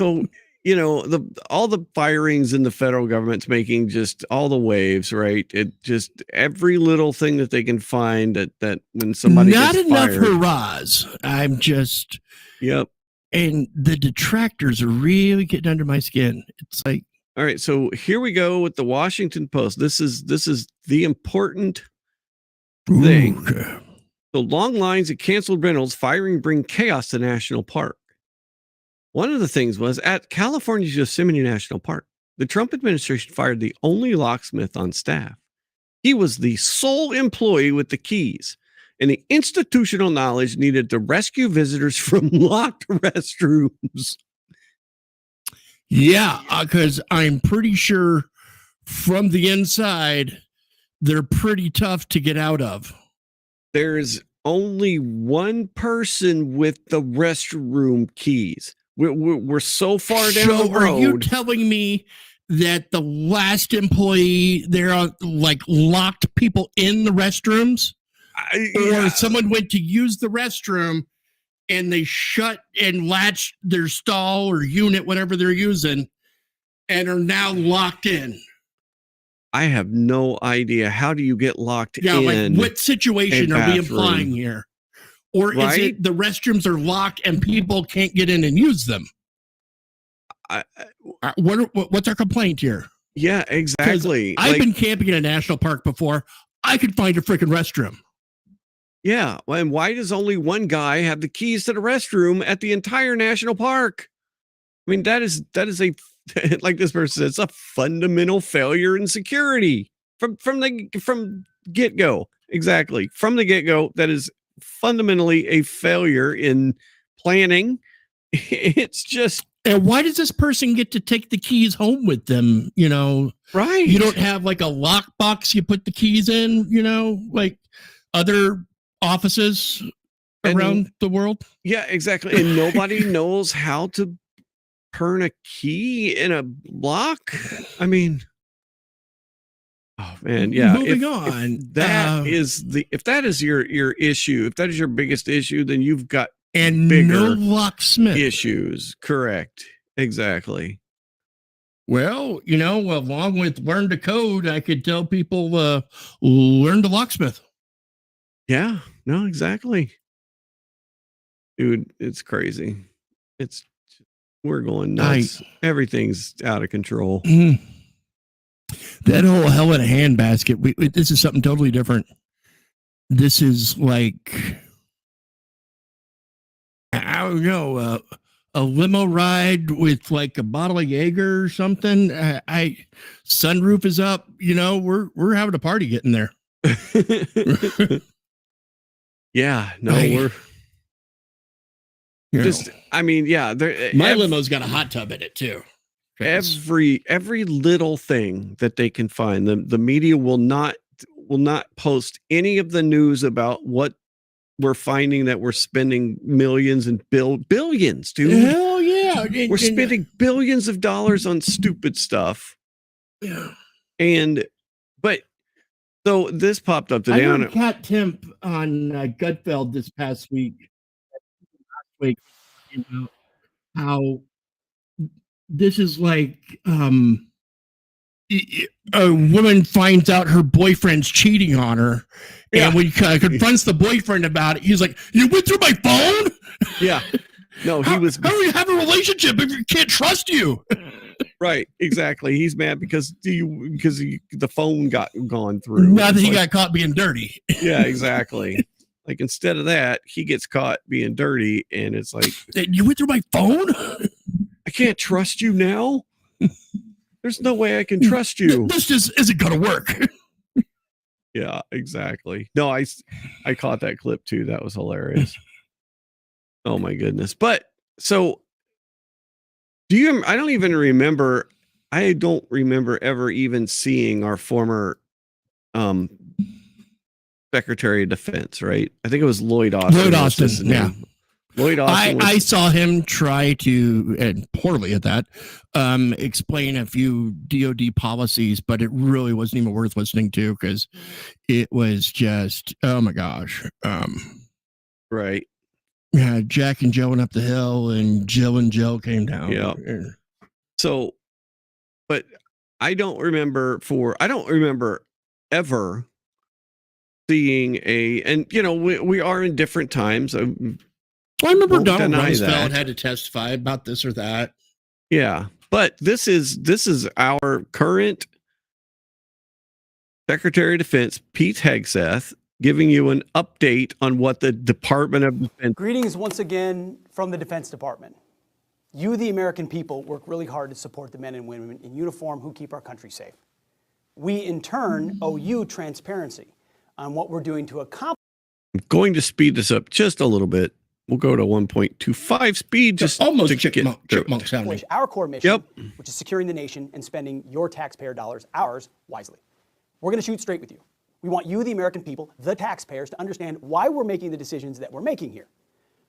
all the firings in the federal government's making just all the waves, right? It just every little thing that they can find that when somebody not gets enough fired, hurrahs. I'm just Yep. And the detractors are really getting under my skin. It's like, all right, so here we go with the Washington Post. This is the important thing. Okay. So long lines at canceled rentals, firing bring chaos to national park. One of the things was at California's Yosemite National Park, the Trump administration fired the only locksmith on staff. He was the sole employee with the keys and the institutional knowledge needed to rescue visitors from locked restrooms. Yeah, because I'm pretty sure from the inside, they're pretty tough to get out of. There's only one person with the restroom keys. We're so far down So the road. are you telling me that the last employee there like locked people in the restrooms? Or someone went to use the restroom and they shut and latched their stall or unit, whatever they're using, and are now locked in? I have no idea. How do you get locked Yeah, in? like what situation are we bathroom? implying here? Or is Right? it the restrooms are locked and people can't get in and use them? What's our complaint here? Yeah, exactly. I've been camping in a national park before. I could find a freaking restroom. Yeah, and why does only one guy have the keys to the restroom at the entire national park? I mean, that is a like this person says, it's a fundamental failure in security from get go. Exactly, from the get go, that is fundamentally a failure in planning. It's just. And why does this person get to take the keys home with them? You know, right? You don't have like a lockbox you put the keys in. You know, like other offices around the world. Yeah, exactly. And nobody knows how to turn a key in a lock. I mean, oh man, yeah. Moving on. If that is your issue, if that is your biggest issue, then you've got bigger no locksmith issues. Correct. Exactly. Well, you know, along with learn to code, I could tell people learn to locksmith. Yeah, no, exactly. Dude, it's crazy. We're going nuts. Everything's out of control. That whole hell in a handbasket. This is something totally different. This is like, I don't know, a limo ride with like a bottle of Jaeger or something. Sunroof is up. You know, we're having a party getting there. Yeah, no, we're just. I mean, yeah, my limo's got a hot tub in it too. Every little thing that they can find, the media will not post any of the news about what we're finding, that we're spending millions and billions, dude. Hell yeah, we're spending billions of dollars on stupid stuff. Yeah, but. So this popped up today. I heard Kat Temp on Gutfeld this past week. You know, how this is like a woman finds out her boyfriend's cheating on her, and when he confronts the boyfriend about it, he's like, "You went through my phone?" Yeah, no, he was. How do you have a relationship if you can't trust you? Right, exactly. He's mad because the phone got gone through. Now that he got caught being dirty. Yeah, exactly. Like instead of that, he gets caught being dirty, and it's like, you went through my phone? I can't trust you now. There's no way I can trust you. This just isn't gonna work. Yeah, exactly. No, I caught that clip too. That was hilarious. Oh my goodness. But so I don't even remember. I don't remember ever even seeing our former Secretary of Defense, right? I think it was Lloyd Austin. Lloyd Austin, yeah. Lloyd Austin. I saw him try to, and poorly at that, explain a few DoD policies, but it really wasn't even worth listening to because it was just, oh my gosh. Right. Yeah, Jack and Jill went up the hill, and Jill and Jill came down. Yeah. So, but I don't remember ever seeing and you know, we are in different times. I remember Donald Rumsfeld had to testify about this or that. Yeah, but this is our current Secretary of Defense, Pete Hegseth, giving you an update on what the Department of Defense. Greetings once again from the Defense Department. You, the American people, work really hard to support the men and women in uniform who keep our country safe. We, in turn, owe you transparency on what we're doing to accomplish. I'm going to speed this up just a little bit. We'll go to 1.25 speed. Just almost to chipmunk sounding. Our core mission, which is securing the nation and spending your taxpayer dollars, ours, wisely. We're going to shoot straight with you. We want you, the American people, the taxpayers, to understand why we're making the decisions that we're making here.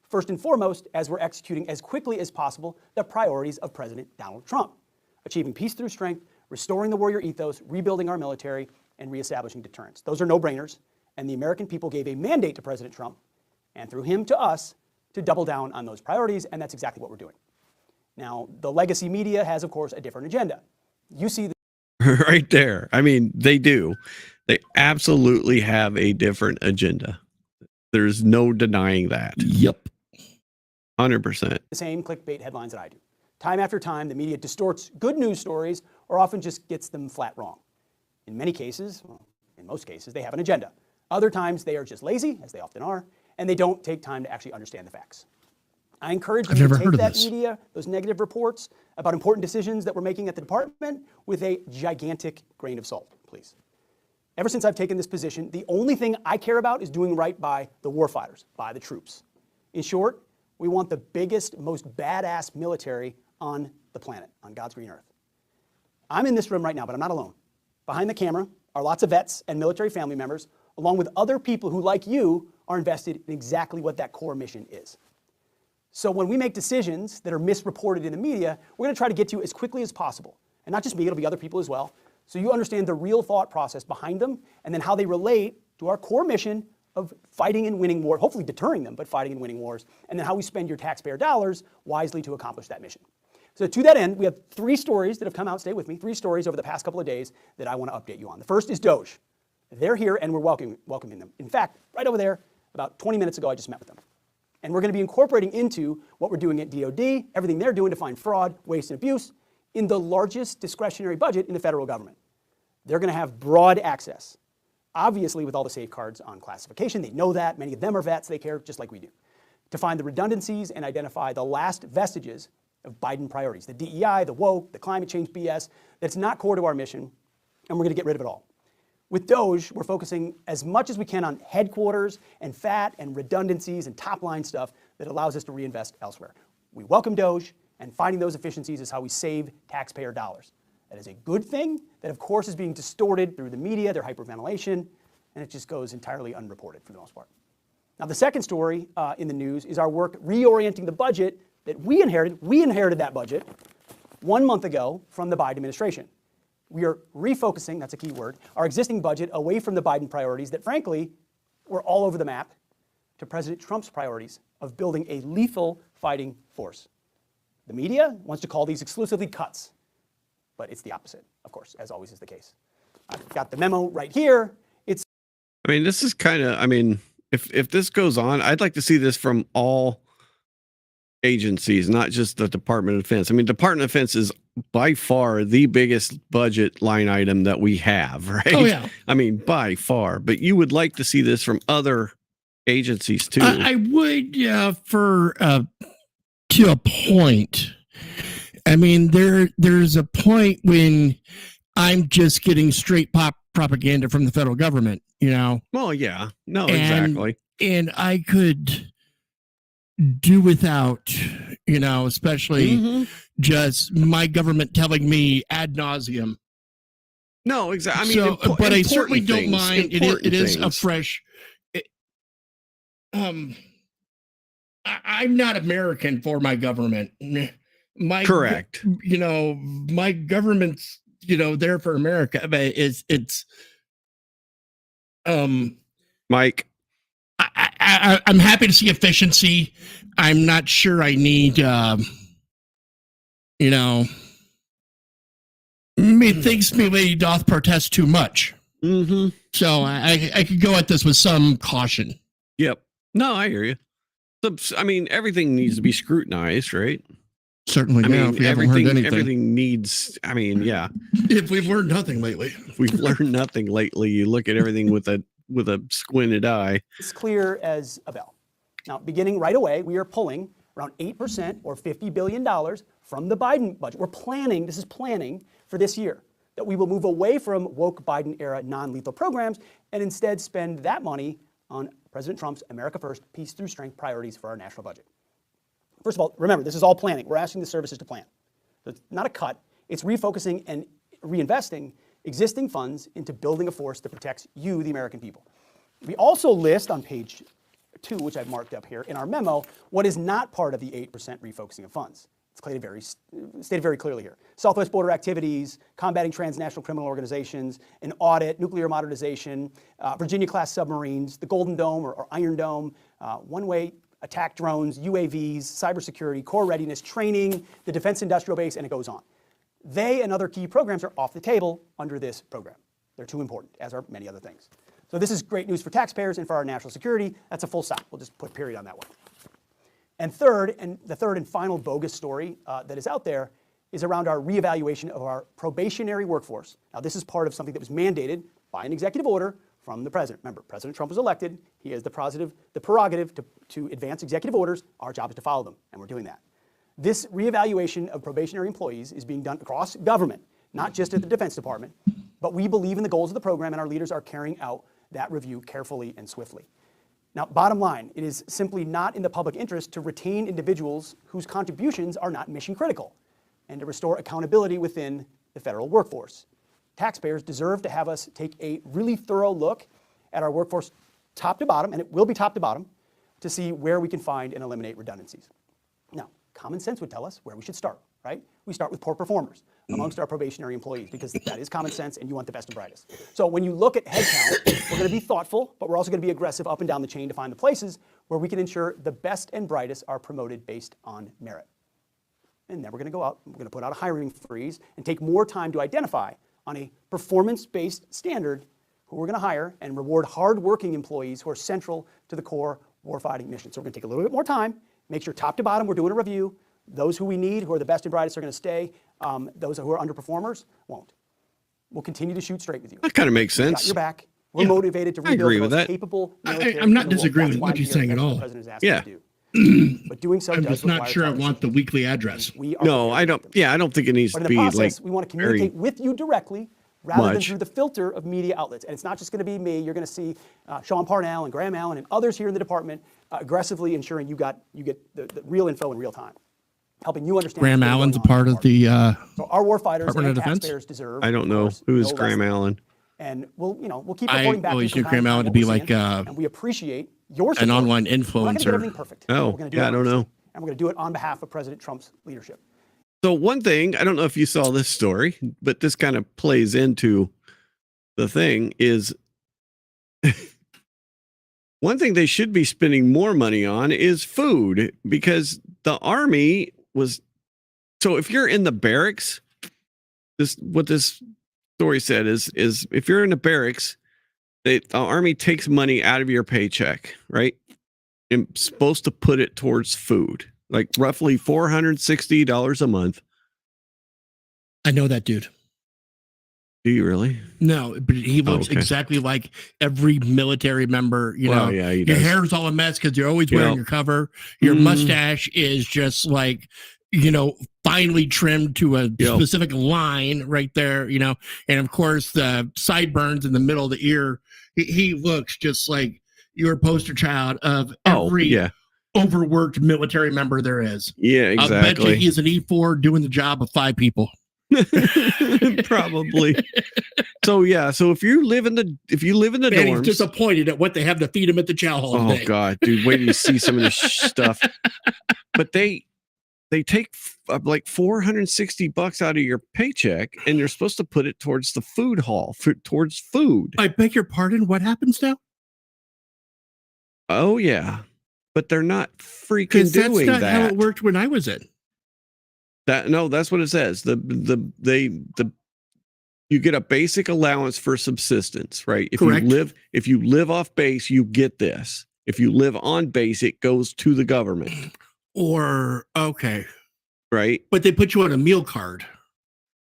First and foremost, as we're executing as quickly as possible the priorities of President Donald Trump, achieving peace through strength, restoring the warrior ethos, rebuilding our military, and reestablishing deterrence. Those are no-brainers, and the American people gave a mandate to President Trump, and through him to us, to double down on those priorities, and that's exactly what we're doing. Now, the legacy media has, of course, a different agenda. You see right there. I mean, they do. They absolutely have a different agenda. There's no denying that. Yep. 100%. the same clickbait headlines that I do. Time after time, the media distorts good news stories or often just gets them flat wrong. In many cases, well, in most cases, they have an agenda. Other times, they are just lazy, as they often are, and they don't take time to actually understand the facts. I encourage you to take that media, those negative reports about important decisions that we're making at the department with a gigantic grain of salt, please. Ever since I've taken this position, the only thing I care about is doing right by the warfighters, by the troops. In short, we want the biggest, most badass military on the planet, on God's green earth. I'm in this room right now, but I'm not alone. Behind the camera are lots of vets and military family members, along with other people who, like you, are invested in exactly what that core mission is. So when we make decisions that are misreported in the media, we're going to try to get to you as quickly as possible. And not just me, it'll be other people as well. So you understand the real thought process behind them and then how they relate to our core mission of fighting and winning war, hopefully deterring them, but fighting and winning wars, and then how we spend your taxpayer dollars wisely to accomplish that mission. So to that end, we have 3 stories that have come out, stay with me, 3 stories over the past couple of days that I want to update you on. The first is Doge. They're here and we're welcoming them. In fact, right over there, about 20 minutes ago, I just met with them. And we're going to be incorporating into what we're doing at DOD, everything they're doing to find fraud, waste, and abuse in the largest discretionary budget in the federal government. They're going to have broad access, obviously with all the safeguards on classification. They know that. Many of them are vets. They care just like we do. To find the redundancies and identify the last vestiges of Biden priorities, the DEI, the woke, the climate change BS, that's not core to our mission, and we're going to get rid of it all. With Doge, we're focusing as much as we can on headquarters and fat and redundancies and top-line stuff that allows us to reinvest elsewhere. We welcome Doge, and finding those efficiencies is how we save taxpayer dollars. That is a good thing that, of course, is being distorted through the media, their hyperventilation, and it just goes entirely unreported for the most part. Now, the second story in the news is our work reorienting the budget that we inherited. We inherited that budget 1 month ago from the Biden administration. We are refocusing, that's a key word, our existing budget away from the Biden priorities that, frankly, were all over the map to President Trump's priorities of building a lethal fighting force. The media wants to call these exclusively cuts, but it's the opposite, of course, as always is the case. I've got the memo right here. I mean, this is kind of, I mean, if this goes on, I'd like to see this from all agencies, not just the Department of Defense. I mean, Department of Defense is by far the biggest budget line item that we have, right? Oh, yeah. I mean, by far. But you would like to see this from other agencies too. I would, to a point. I mean, there's a point when I'm just getting straight propaganda from the federal government, you know? Well, yeah. No, exactly. And I could do without, you know, especially just my government telling me ad nauseum. No, exactly. I mean, but I certainly don't mind. It is a fresh. I'm not American for my government. Correct. You know, my government's, you know, there for America, but it's. Mike. I'm happy to see efficiency. I'm not sure I need, you know, things maybe doth protest too much. So I could go at this with some caution. Yep. No, I hear you. I mean, everything needs to be scrutinized, right? Certainly. I mean, if we haven't heard anything. everything needs, I mean, yeah. If we've learned nothing lately. If we've learned nothing lately, you look at everything with a squinted eye. It's clear as a bell. Now, beginning right away, we are pulling around 8% or $50 billion from the Biden budget. We're planning, this is planning for this year, that we will move away from woke Biden-era non-lethal programs and instead spend that money on President Trump's America First, Peace Through Strength priorities for our national budget. First of all, remember, this is all planning. We're asking the services to plan. So it's not a cut. It's refocusing and reinvesting existing funds into building a force that protects you, the American people. We also list on page 2, which I've marked up here in our memo, what is not part of the 8% refocusing of funds. It's stated very clearly here. Southwest border activities, combating transnational criminal organizations, an audit, nuclear modernization, Virginia-class submarines, the Golden Dome or Iron Dome, one-way attack drones, UAVs, cybersecurity, core readiness, training, the defense industrial base, and it goes on. They and other key programs are off the table under this program. They're too important, as are many other things. So this is great news for taxpayers and for our national security. That's a full stop. We'll just put a period on that one. And the third and final bogus story that is out there is around our reevaluation of our probationary workforce. Now, this is part of something that was mandated by an executive order from the president. Remember, President Trump was elected. He has the prerogative to advance executive orders. Our job is to follow them, and we're doing that. This reevaluation of probationary employees is being done across government, not just at the Defense Department, but we believe in the goals of the program, and our leaders are carrying out that review carefully and swiftly. Now, bottom line, it is simply not in the public interest to retain individuals whose contributions are not mission critical and to restore accountability within the federal workforce. Taxpayers deserve to have us take a really thorough look at our workforce top to bottom, and it will be top to bottom, to see where we can find and eliminate redundancies. Now, common sense would tell us where we should start, right? We start with poor performers amongst our probationary employees because that is common sense and you want the best and brightest. So when you look at headcount, we're going to be thoughtful, but we're also going to be aggressive up and down the chain to find the places where we can ensure the best and brightest are promoted based on merit. And then we're going to go out, we're going to put out a hiring freeze and take more time to identify on a performance-based standard who we're going to hire and reward hard-working employees who are central to the core warfighting mission. So we're going to take a little bit more time, make sure top to bottom we're doing a review. Those who we need, who are the best and brightest, are going to stay. Those who are underperformers won't. We'll continue to shoot straight with you. That kind of makes We got sense. your back. We're motivated to rebuild the most capable military. I'm not in the world. disagreeing That's with why what I'm you're here. saying at That's what all. the president has asked me to do. But doing so I'm does just not require sure I tough want the weekly address. We are No, I don't. Yeah, I don't think it needs But to in be the like process, we want to communicate very with you directly rather than much. through the filter of media outlets. And it's not just going to be me. You're going to see Sean Parnell and Graham Allen and others here in the department aggressively ensuring you get the real info in real time, helping you understand. Graham what's Allen's a going on part of the So our warfighters Department and of Defense? taxpayers deserve. I don't know of course, who is no less Graham than- Allen. And we'll keep reporting back. always from knew time Graham to time Allen to what be we're like seeing, and we appreciate your an support. online We're not gonna get influencer. everything perfect. Oh, We're gonna do yeah, our I don't best. know. And we're going to do it on behalf of President Trump's leadership. So one thing, I don't know if you saw this story, but this kind of plays into the thing is one thing they should be spending more money on is food, because the Army was, so if you're in the barracks, what this story said is if you're in the barracks, the Army takes money out of your paycheck, right? And supposed to put it towards food, like roughly $460 a month. I know that dude. Do you really? No, but he looks exactly like every military member. You know, Well, yeah, he your does. hair's all a mess because you're always wearing Yep. your cover. Your Mhm. mustache is just like, finely trimmed to a specific line right there. And of course the sideburns in the middle of the ear. He looks just like your poster child of every overworked military member there is. Yeah, I bet you exactly. he's an E4 doing the job of 5 people. Probably. So if you live in the And dorms, he's disappointed at what they have to feed him at the chow hall oh today. god, dude, wait till you see some of this stuff. But they take like $460 out of your paycheck, and you're supposed to put it towards the food hall, towards food. I beg your pardon. What happens now? Oh yeah, but they're not freaking Because that's doing not that. how it worked when I was in. That's what it says. You get a basic allowance for subsistence, right? Correct. If you live off base, you get this. If you live on base, it goes to the government. Okay. Right. But they put you on a meal card.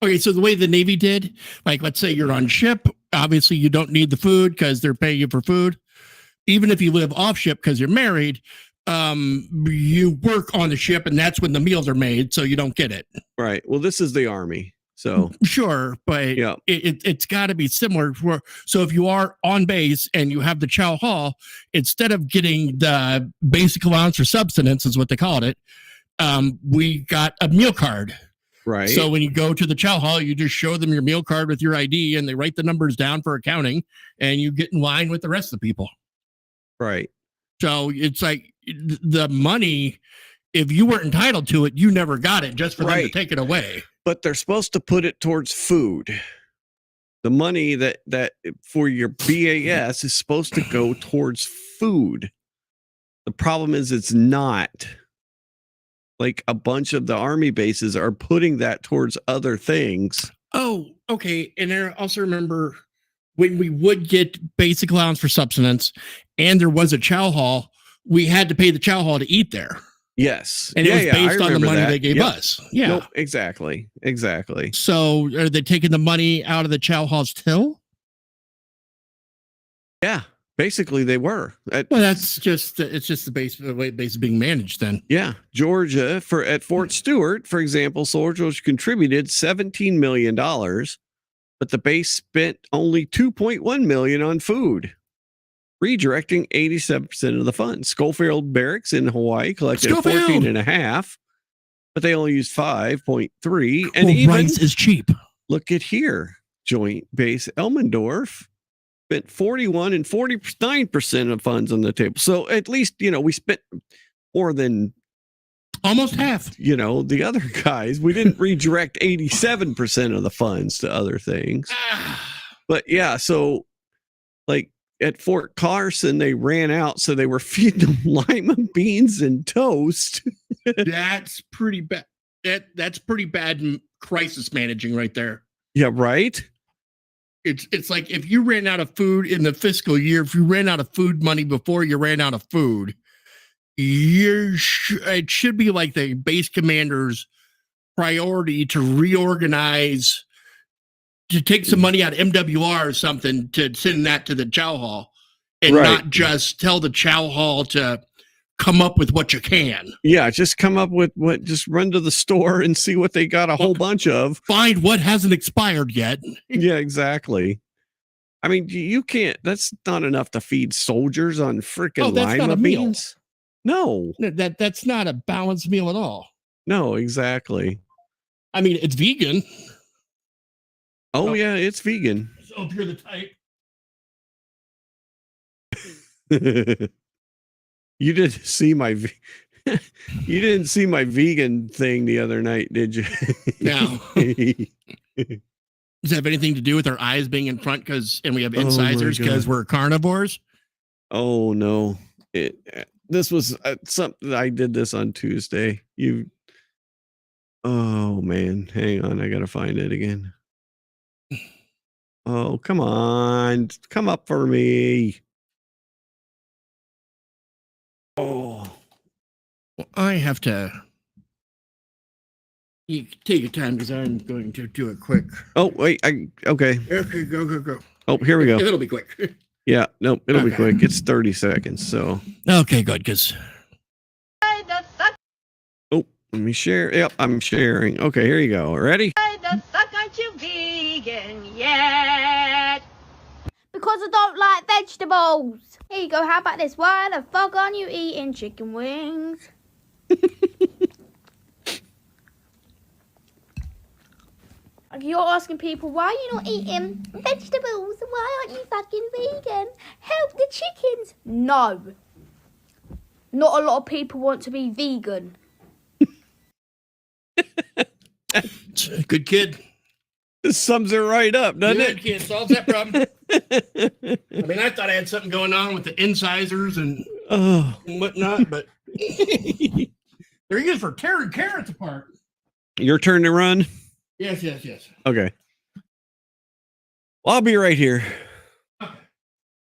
Okay, so the way the Navy did, like let's say you're on ship, obviously you don't need the food because they're paying you for food. Even if you live off ship because you're married, you work on the ship and that's when the meals are made, so you don't get it. Right. Well, this is the Army. So sure, but it's got to be similar. So if you are on base and you have the chow hall, instead of getting the basic allowance for subsistence, is what they called it, we got a meal card. Right. So when you go to the chow hall, you just show them your meal card with your ID, and they write the numbers down for accounting, and you get in line with the rest of the people. Right. So it's like the money, if you weren't entitled to it, you never got it just for them to take it away. But they're supposed to put it towards food. The money that for your BAS is supposed to go towards food. The problem is it's not. Like a bunch of the army bases are putting that towards other things. Oh, okay. And I also remember when we would get basic allowance for subsistence and there was a chow hall, we had to pay the chow hall to eat there. Yes. And it was based on the money they gave us. Yeah. Nope, exactly. So are they taking the money out of the chow hall's till? Yeah. Basically, they were. Well, it's just the way base is being managed then. Yeah. Georgia, at Fort Stewart, for example, soldiers contributed $17 million, but the base spent only $2.1 million on food, redirecting 87% of the funds. Schofield Barracks in Hawaii collected 14.5, but they only used 5.3. And even rice is cheap. Look at here. Joint Base Elmendorf spent 41 and 49% of funds on the table. So at least, we spent more than almost half. The other guys, we didn't redirect 87% of the funds to other things. But yeah, so like at Fort Carson, they ran out, so they were feeding them lima beans and toast. That's pretty bad. That's pretty bad crisis managing right there. Yeah, right. It's like if you ran out of food in the fiscal year, if you ran out of food money before you ran out of food, it should be like the base commander's priority to reorganize, to take some money out of MWR or something to send that to the chow hall and not just tell the chow hall to come up with what you can. Yeah, just come up with just run to the store and see what they got a whole bunch of. Find what hasn't expired yet. Yeah, exactly. I mean, you can't, that's not enough to feed soldiers on freaking lima beans. No. That's not a balanced meal at all. No, exactly. I mean, it's vegan. Oh, yeah, it's vegan. So if you're the type. You didn't see my vegan thing the other night, did you? No. Does it have anything to do with our eyes being in front and we have incisors because we're carnivores? Oh no. This was something I did this on Tuesday. Oh man, hang on, I gotta find it again. Oh, come on, come up for me. Oh, well, I have to. You take your time because I'm going to do it quick. Oh wait, okay. Okay, go. Oh, here we go. It'll be quick. Yeah, nope, it'll be quick. It's 30 seconds. So okay, good. Because let me share. Yep, I'm sharing. Okay, here you go. Ready? The fuck aren't you vegan yet? Because I don't like vegetables. Here you go, how about this? Why the fuck aren't you eating chicken wings? You're asking people, why are you not eating vegetables? Why aren't you fucking vegan? Help the chickens. No. Not a lot of people want to be vegan. Good kid. This sums it right up, doesn't it? Good kid solves that problem. I mean, I thought I had something going on with the incisors and whatnot, but they're used for tearing carrots apart. Your turn to run? Yes. Okay. Well, I'll be right here.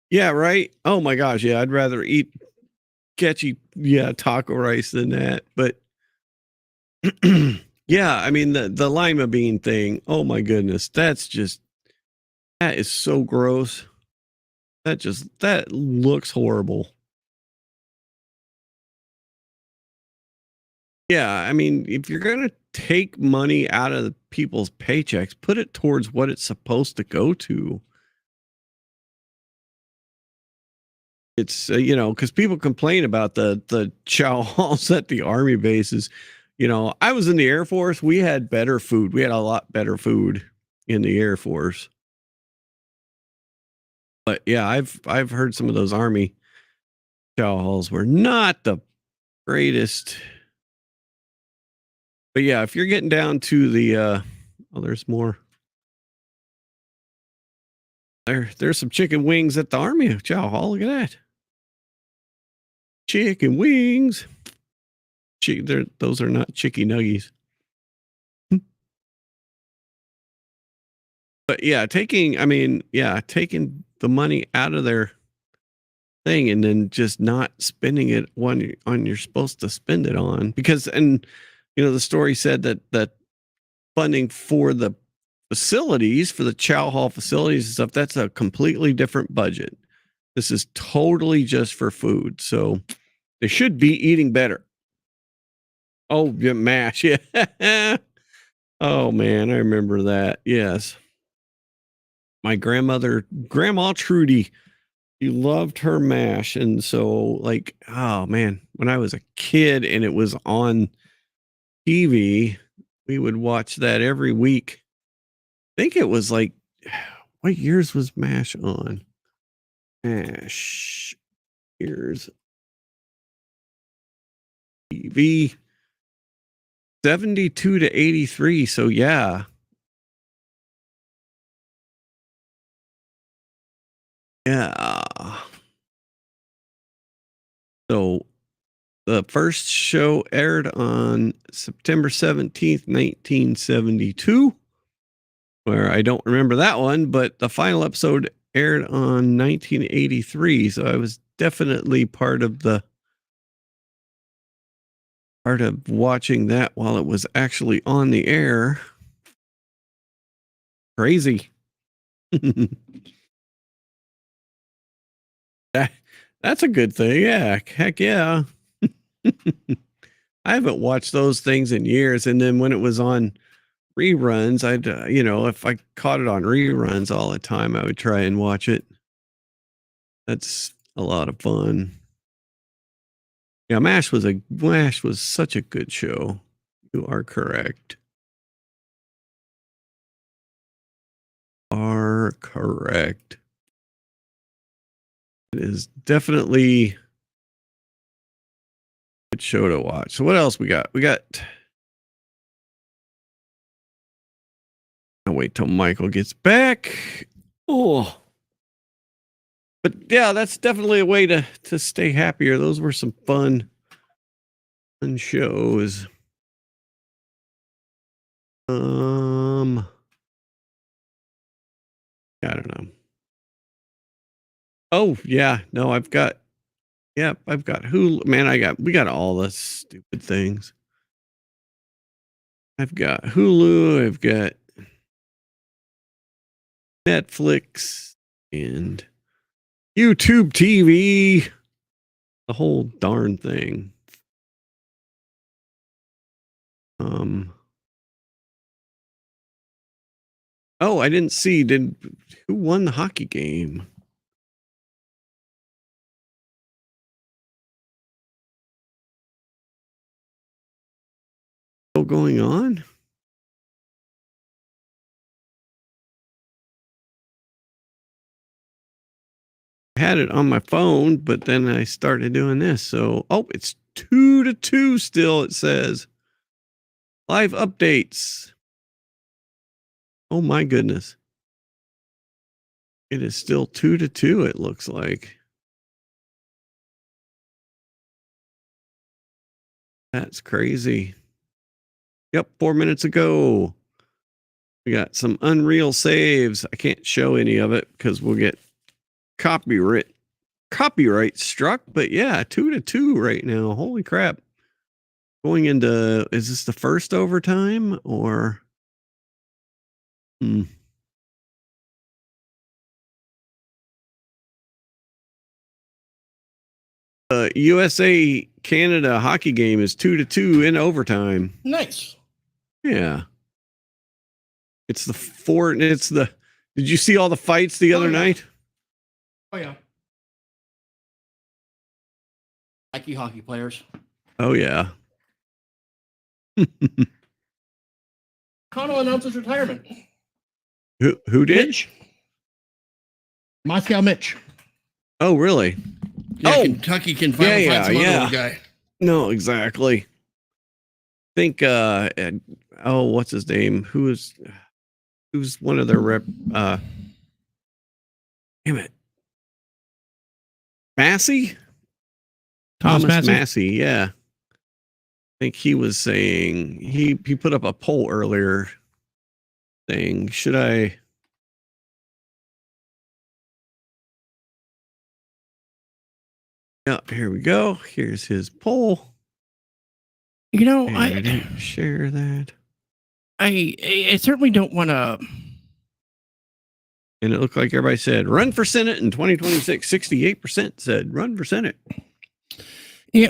Yeah, right? Oh my gosh, yeah, I'd rather eat catchy, taco rice than that. But yeah, I mean the lima bean thing, oh my goodness, that is so gross. That looks horrible. Yeah, I mean, if you're going to take money out of people's paychecks, put it towards what it's supposed to go to. It's, because people complain about the chow halls at the army bases. I was in the Air Force. We had better food. We had a lot better food in the Air Force. But yeah, I've heard some of those army chow halls were not the greatest. But yeah, if you're getting down to the there's more. There's some chicken wings at the Army Chow Hall. Look at that. Chicken wings. Those are not chicky nuggies. But yeah, taking the money out of their thing and then just not spending it on you're supposed to spend it on, because the story said that funding for the facilities, for the chow hall facilities and stuff, that's a completely different budget. This is totally just for food, so they should be eating better. Oh, yeah, MASH, yeah. Oh man, I remember that. Yes. My Grandma Trudy, she loved her MASH. And so, like, oh man, when I was a kid and it was on TV, we would watch that every week. I think it was like, what years was MASH on? MASH years. TV 72 to 83. So yeah. Yeah. So the first show aired on September 17th, 1972, where I don't remember that one, but the final episode aired on 1983. So I was definitely part of watching that while it was actually on the air. Crazy. That's a good thing. Yeah. Heck yeah. I haven't watched those things in years. And then when it was on reruns, if I caught it on reruns all the time, I would try and watch it. That's a lot of fun. Yeah, MASH was such a good show. You are correct. It is definitely a good show to watch. So what else we got? I'll wait till Michael gets back. Oh. But yeah, that's definitely a way to stay happier. Those were some fun shows. I don't know. Oh yeah, no, I've got Hulu. Man, we got all the stupid things. I've got Hulu, I've got Netflix and YouTube TV, the whole darn thing. Oh, I didn't see. Who won the hockey game? Still going on? I had it on my phone, but then I started doing this. So, it's 2-2 still, it says. Live updates. Oh my goodness. It is still 2-2, it looks like. That's crazy. Yep, 4 minutes ago. We got some Unreal saves. I can't show any of it because we'll get copyright struck. But yeah, 2-2 right now. Holy crap. Going into, is this the first overtime or? USA Canada hockey game is 2-2 in overtime. Nice. Yeah. Did you see all the fights the other night? Oh yeah. Hockey players. Oh yeah. Connell announced his retirement. Who did? Mitch. Moscow Mitch. Oh, really? Yeah, Kentucky can finally find some other little guy. No, exactly. Think what's his name? Who's one of their rep damn it. Massey? Thomas Massey, yeah. I think he was saying he put up a poll earlier saying, should I here we go. Here's his poll. You know, I didn't share that. I certainly don't want to. And it looked like everybody said run for Senate in 2026. 68% said run for Senate. Yeah,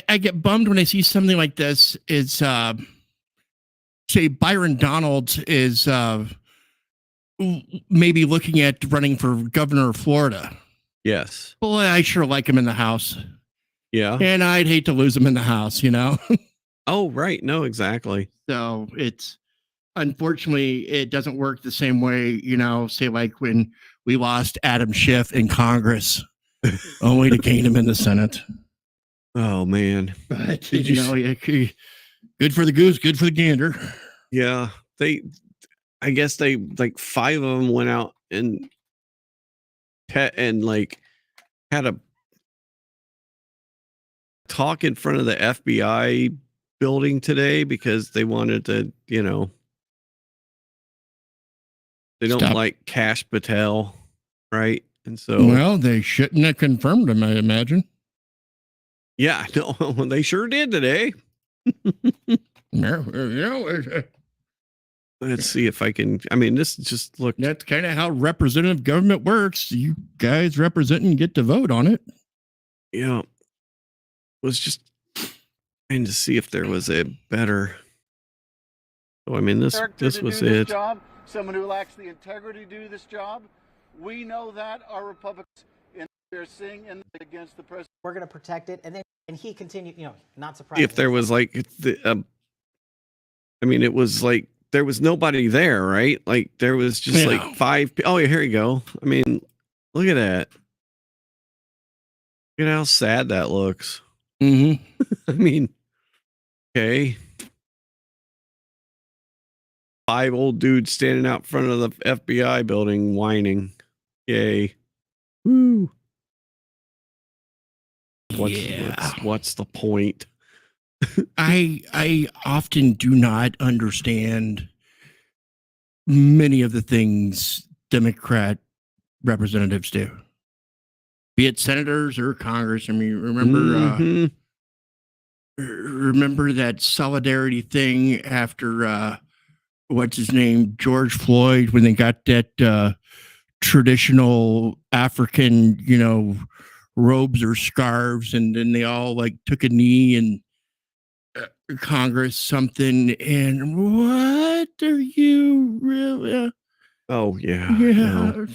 I get bummed when I see something like this. Is say Byron Donalds is maybe looking at running for governor of Florida. Yes. Boy, I sure like him in the House. Yeah. And I'd hate to lose him in the House, you know? Oh, right. No, exactly. So it's unfortunately it doesn't work the same way, you know, say like when we lost Adam Schiff in Congress, only to gain him in the Senate. Oh man. But good for the goose, good for the gander. Yeah. I guess they like 5 of them went out and like had a talk in front of the FBI building today because they wanted to, you know, they don't like Kash Patel, right? And so, well, they shouldn't have confirmed him, I imagine. Yeah, no, they sure did today. Let's see if I can. I mean, this just look. That's kind of how representative government works. You guys representing get to vote on it. Yeah, was just trying to see if there was a better. So I mean, this was it. Job, someone who lacks the integrity to do this job. We know that our Republicans they're seeing in against the president. We're going to protect it, and he continued. You know, not surprised. If there was like I mean, it was like. There was nobody there, right? Like there was just like 5. Oh, yeah, here you go. I mean, look at that. Look at how sad that looks. Mm-hmm. I mean, okay. 5 old dudes standing out front of the FBI building whining. Yay. Woo. What's the point? I often do not understand many of the things Democrat representatives do, be it senators or Congress. I mean, remember that solidarity thing after what's his name, George Floyd, when they got that traditional African, you know, robes or scarves, and then they all like took a knee and Congress something, and what are you really? Oh yeah, no.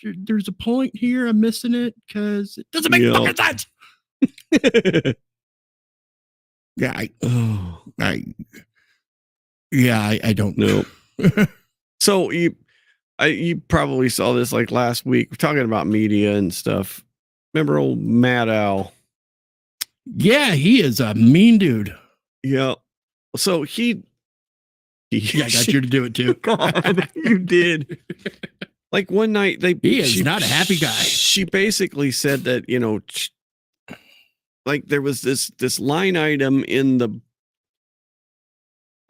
There's a point here. I'm missing it because it doesn't make fucking sense. I don't know. So you probably saw this like last week. We're talking about media and stuff. Remember old Mad Owl? Yeah, he is a mean dude. Yeah. So he I got you to do it too. God, you did. Like one night he is not a happy guy. She basically said that, you know, like there was this line item in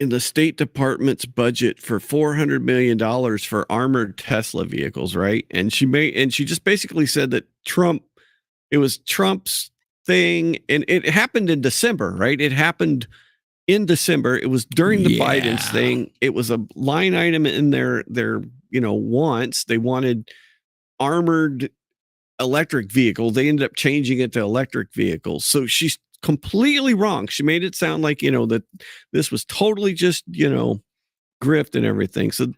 the State Department's budget for $400 million for armored Tesla vehicles, right? And she just basically said that it was Trump's thing, and it happened in December, right? It happened in December. It was during the Biden's thing. It was a line item in their you know, wants. They wanted armored electric vehicles. They ended up changing it to electric vehicles. So she's completely wrong. She made it sound like, you know, that this was totally just, you know, grift and everything. So do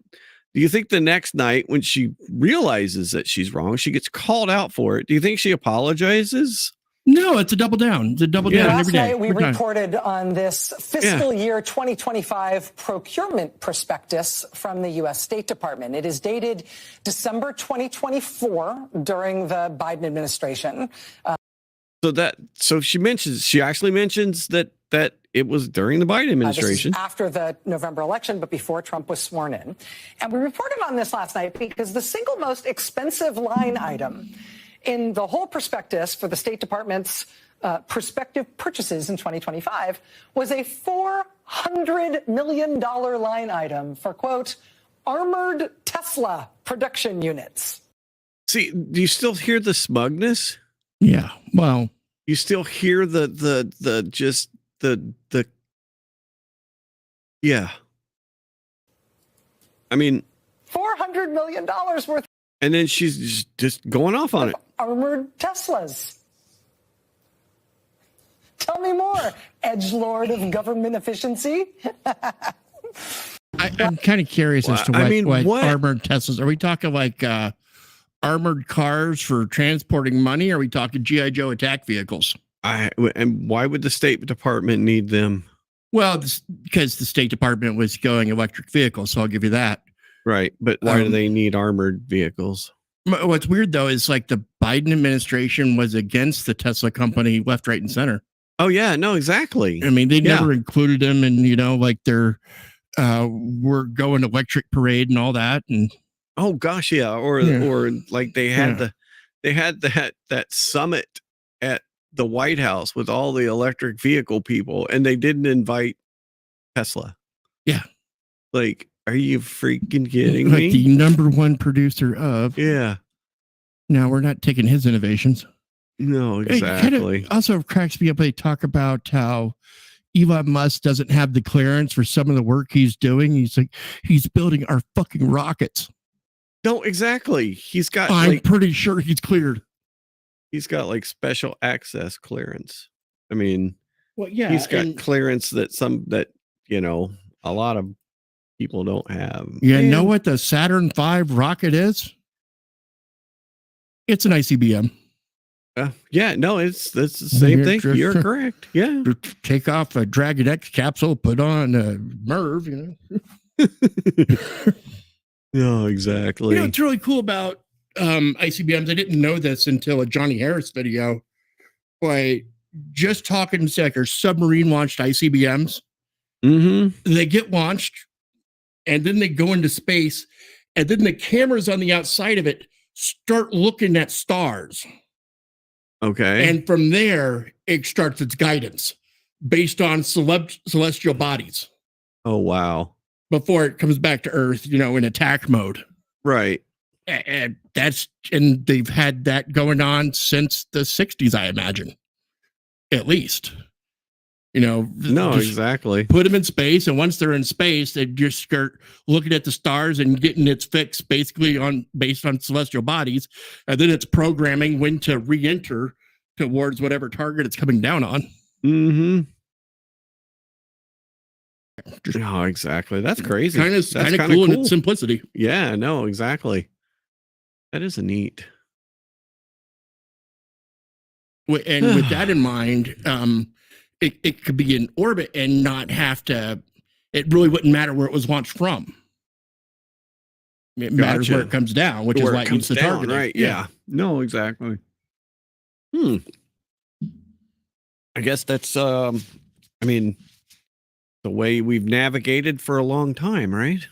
you think the next night when she realizes that she's wrong, she gets called out for it? Do you think she apologizes? No, it's a double down. It's a double down Last every day. night we Every time. reported on this fiscal year 2025 procurement prospectus from the U.S. State Department. It is dated December 2024 during the Biden administration. So she actually mentions that it was during the Biden administration. This is after the November election, but before Trump was sworn in. And we reported on this last night because the single most expensive line item in the whole prospectus for the State Department's prospective purchases in 2025 was a $400 million line item for, quote, armored Tesla production units. See, do you still hear the smugness? Yeah. Well, you still hear the yeah. I mean, $400 million worth. And then she's just going off on it. Armored Teslas. Tell me more, edgelord of government efficiency. I'm kind of curious as to what armored Teslas. Are we talking like armored cars for transporting money? Or are we talking G.I. Joe attack vehicles? And why would the State Department need them? Well, because the State Department was going electric vehicles, so I'll give you that. Right, but why do they need armored vehicles? What's weird, though, is like the Biden administration was against the Tesla company left, right, and center. Oh, yeah, no, exactly. I mean, they never included them in, like their we're going electric parade and all that. And oh, gosh, yeah. Or like they had that summit at the White House with all the electric vehicle people, and they didn't invite Tesla. Yeah. Like, are you freaking kidding like me? The number one producer of. Yeah. No, we're not taking his innovations. No, exactly. It kind of also cracks me up. They talk about how Elon Musk doesn't have the clearance for some of the work he's doing. He's like, he's building our fucking rockets. No, exactly. He's got. I'm pretty sure he's cleared. He's got like special access clearance. I mean, well, yeah, he's got clearance that a lot of people don't have. Yeah, know what the Saturn V rocket is? It's an ICBM. Yeah, no, it's the same thing. You're correct. Yeah, take off a Dragon X capsule, put on a MIRV. No, exactly. What's really cool about ICBMs? I didn't know this until a Johnny Harris video. Like just talking to like our submarine launched ICBMs. Mm-hmm. They get launched, and then they go into space, and then the cameras on the outside of it start looking at stars. Okay. And from there, it starts its guidance based on celestial bodies. Oh, wow. Before it comes back to Earth, in attack mode. Right. And they've had that going on since the 60s, I imagine. At least. No, exactly. Put them in space, and once they're in space, they just start looking at the stars and getting its fix basically based on celestial bodies, and then it's programming when to re-enter towards whatever target it's coming down on. Mm-hmm. Oh, exactly. That's crazy. Kind of cool in its simplicity. Yeah, no, exactly. That is neat. And with that in mind, it could be in orbit and not have to. It really wouldn't matter where it was launched from. It matters where it comes down, which is why it needs the target. Right? Yeah. No, exactly. I guess that's. I mean, the way we've navigated for a long time, right?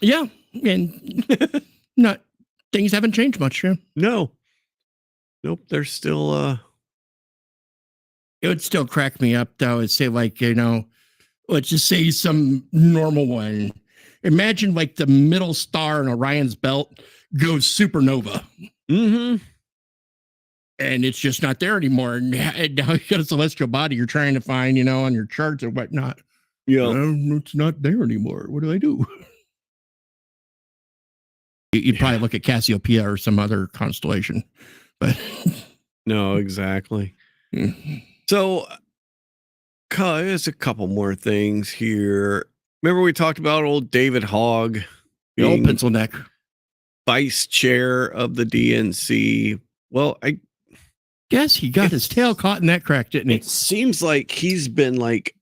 Yeah, and things haven't changed much. Yeah. No. Nope. There's still. It would still crack me up, though. It's say like, let's just say some normal one. Imagine like the middle star in Orion's belt goes supernova. Mm-hmm. And it's just not there anymore. And now you got a celestial body you're trying to find, on your charts or whatnot. Yeah. It's not there anymore. What do I do? You probably look at Cassiopeia or some other constellation. But no, exactly. So, there's a couple more things here. Remember we talked about old David Hogg, the old pencil neck, vice chair of the DNC. Well, Guess he got his tail caught in that crack, didn't he? It seems like he's been like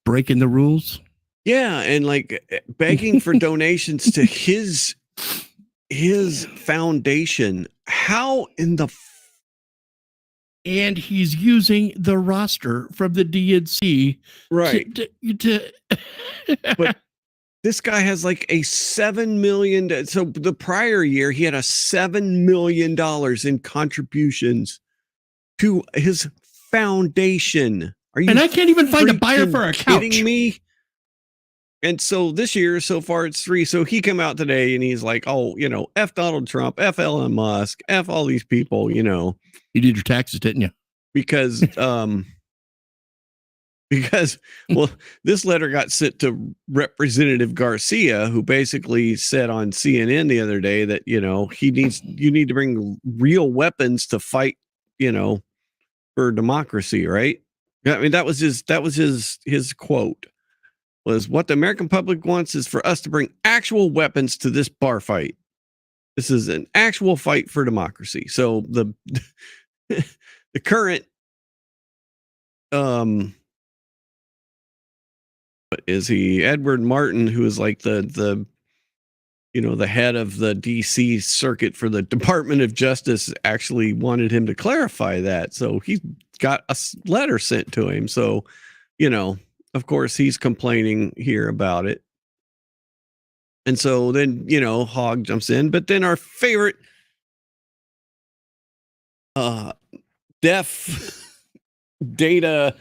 breaking the rules. Yeah, and like begging for donations to his foundation. How in the and he's using the roster from the DNC, right? But this guy has like a $7 million. So the prior year, he had a $7 million in contributions to his foundation. Are you? And I can't even find a buyer for a couch. Kidding me? And so this year, so far, it's 3. So he came out today and he's like, oh, F Donald Trump, F Elon Musk, F all these people, You did your taxes, didn't you? Because, well, this letter got sent to Representative Garcia, who basically said on CNN the other day that, you need to bring real weapons to fight, for democracy, right? I mean, that was his quote. Was what the American public wants is for us to bring actual weapons to this bar fight. This is an actual fight for democracy. So the current what is he? Edward Martin, who is like the head of the DC circuit for the Department of Justice, actually wanted him to clarify that. So he got a letter sent to him. So, of course, he's complaining here about it. And so then, Hogg jumps in. But then our favorite deaf data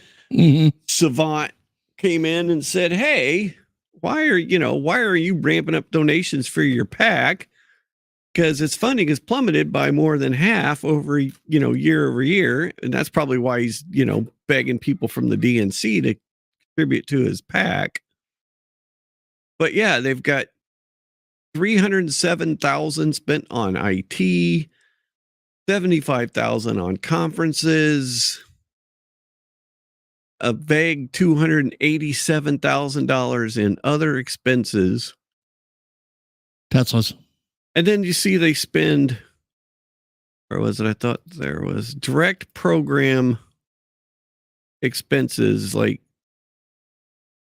savant came in and said, hey, why are you ramping up donations for your PAC? Because its funding has plummeted by more than half over, year over year. And that's probably why he's, begging people from the DNC to contribute to his PAC. But yeah, they've got $307,000 spent on IT, $75,000 on conferences, a vague $287,000 in other expenses. Teslas. And then you see they spend, or was it? I thought there was direct program expenses. Like,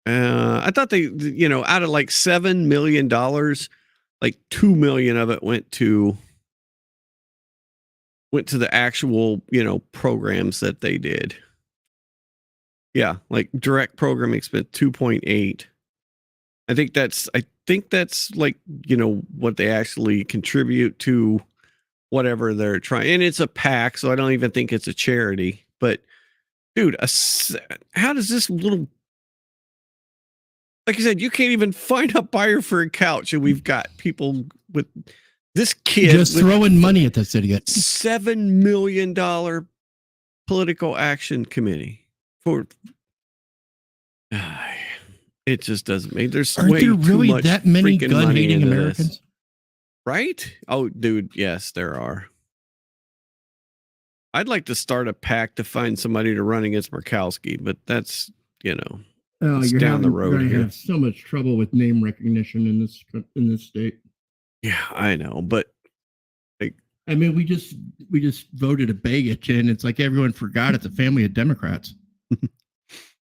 I thought they, out of like $7 million, like $2 million of it went to the actual, programs that they did. Yeah, like direct program expense 2.8. I think that's like, what they actually contribute to whatever they're trying. And it's a PAC, so I don't even think it's a charity. But dude, how does this little, like I said, you can't even find a buyer for a couch, and we've got people with this kid just throwing money at this idiot. $7 million political action committee for. It just doesn't make. There's Aren't way there too really much that many freaking money gun-hating into Americans? this. Right? Oh, dude, yes, there are. I'd like to start a PAC to find somebody to run against Murkowski, but that's it's down the road. You're going to Here. have so much trouble with name recognition in this state. Yeah, I know, but I mean, we just voted a Begich, and it's like everyone forgot it's a family of Democrats.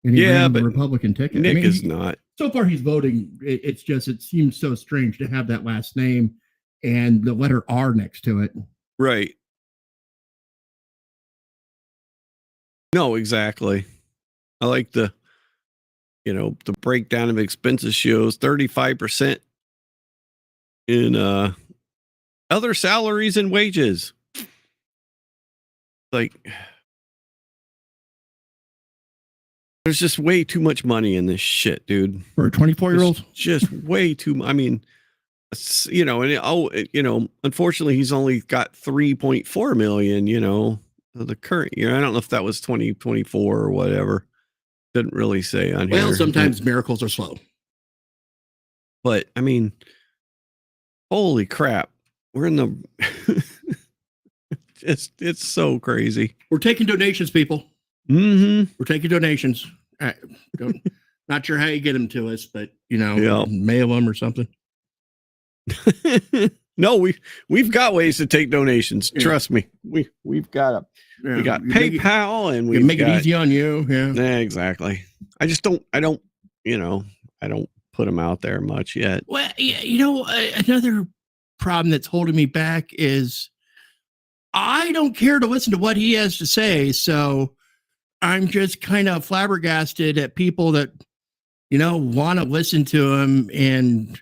And he ran the Republican ticket. Nick is not. So far, he's voting. It seems so strange to have that last name and the letter R next to it. Right. No, exactly. I like the breakdown of expenses shows 35% in other salaries and wages. Like, there's just way too much money in this shit, dude. For a 24-year-old? Just way too. I mean, unfortunately, he's only got 3.4 million, the current year. I don't know if that was 2024 or whatever. Didn't really say on here. Well, sometimes miracles are slow. But, I mean, holy crap. We're in the... it's so crazy. We're taking donations, people. Mm-hmm. We're taking donations. Not sure how you get them to us, but mail them or something. No, we've got ways to take donations. Trust me. We've got a we got PayPal and we make it easy on you. Yeah, exactly. I don't put them out there much yet. Well, another problem that's holding me back is I don't care to listen to what he has to say. So I'm just kind of flabbergasted at people that, want to listen to him and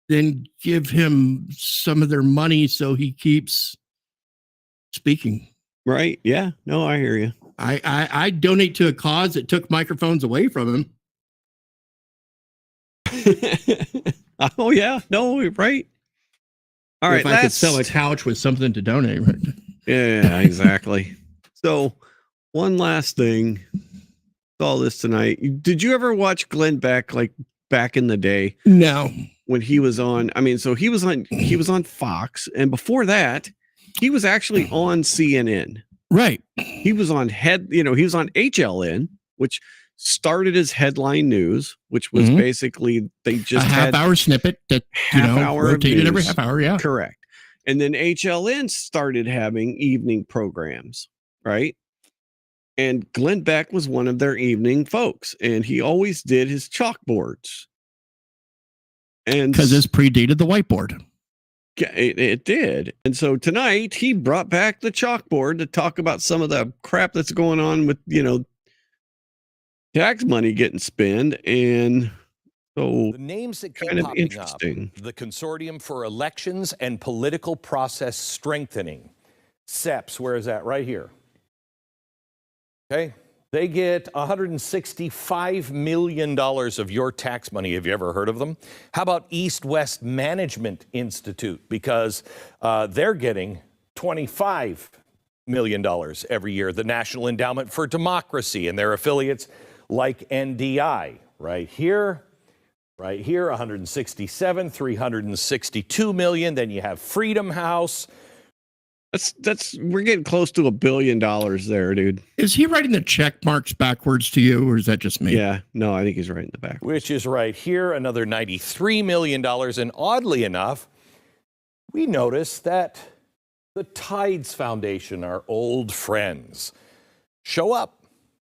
then give him some of their money so he keeps speaking. Right. Yeah. No, I hear you. I donate to a cause that took microphones away from him. Oh, yeah. No, right. All right. If I could sell a couch with something to donate. Right? Yeah, exactly. So one last thing. Saw this tonight. Did you ever watch Glenn Beck like back in the day? No. When he was on, he was on Fox, and before that, he was actually on CNN. Right. He was on he was on HLN, which started as Headline News, which was basically they just a half-hour snippet that rotated every half hour. Yeah, correct. And then HLN started having evening programs, right? And Glenn Beck was one of their evening folks, and he always did his chalkboards. And because this predated the whiteboard. It did. And so tonight he brought back the chalkboard to talk about some of the crap that's going on with, tax money getting spent. And so the names that keep kind of popping interesting. up, the Consortium for Elections and Political Process Strengthening, CEPS, where is that? Right here. Okay. They get $165 million of your tax money. Have you ever heard of them? How about East West Management Institute? Because they're getting $25 million every year. The National Endowment for Democracy and their affiliates like NDI. Right here, 167, 362 million. Then you have Freedom House. We're getting close to $1 billion there, dude. Is he writing the check marks backwards to you, or is that just me? Yeah, no, I think he's writing the back. Which is right here, another $93 million. And oddly enough, we notice that the Tides Foundation, our old friends, show up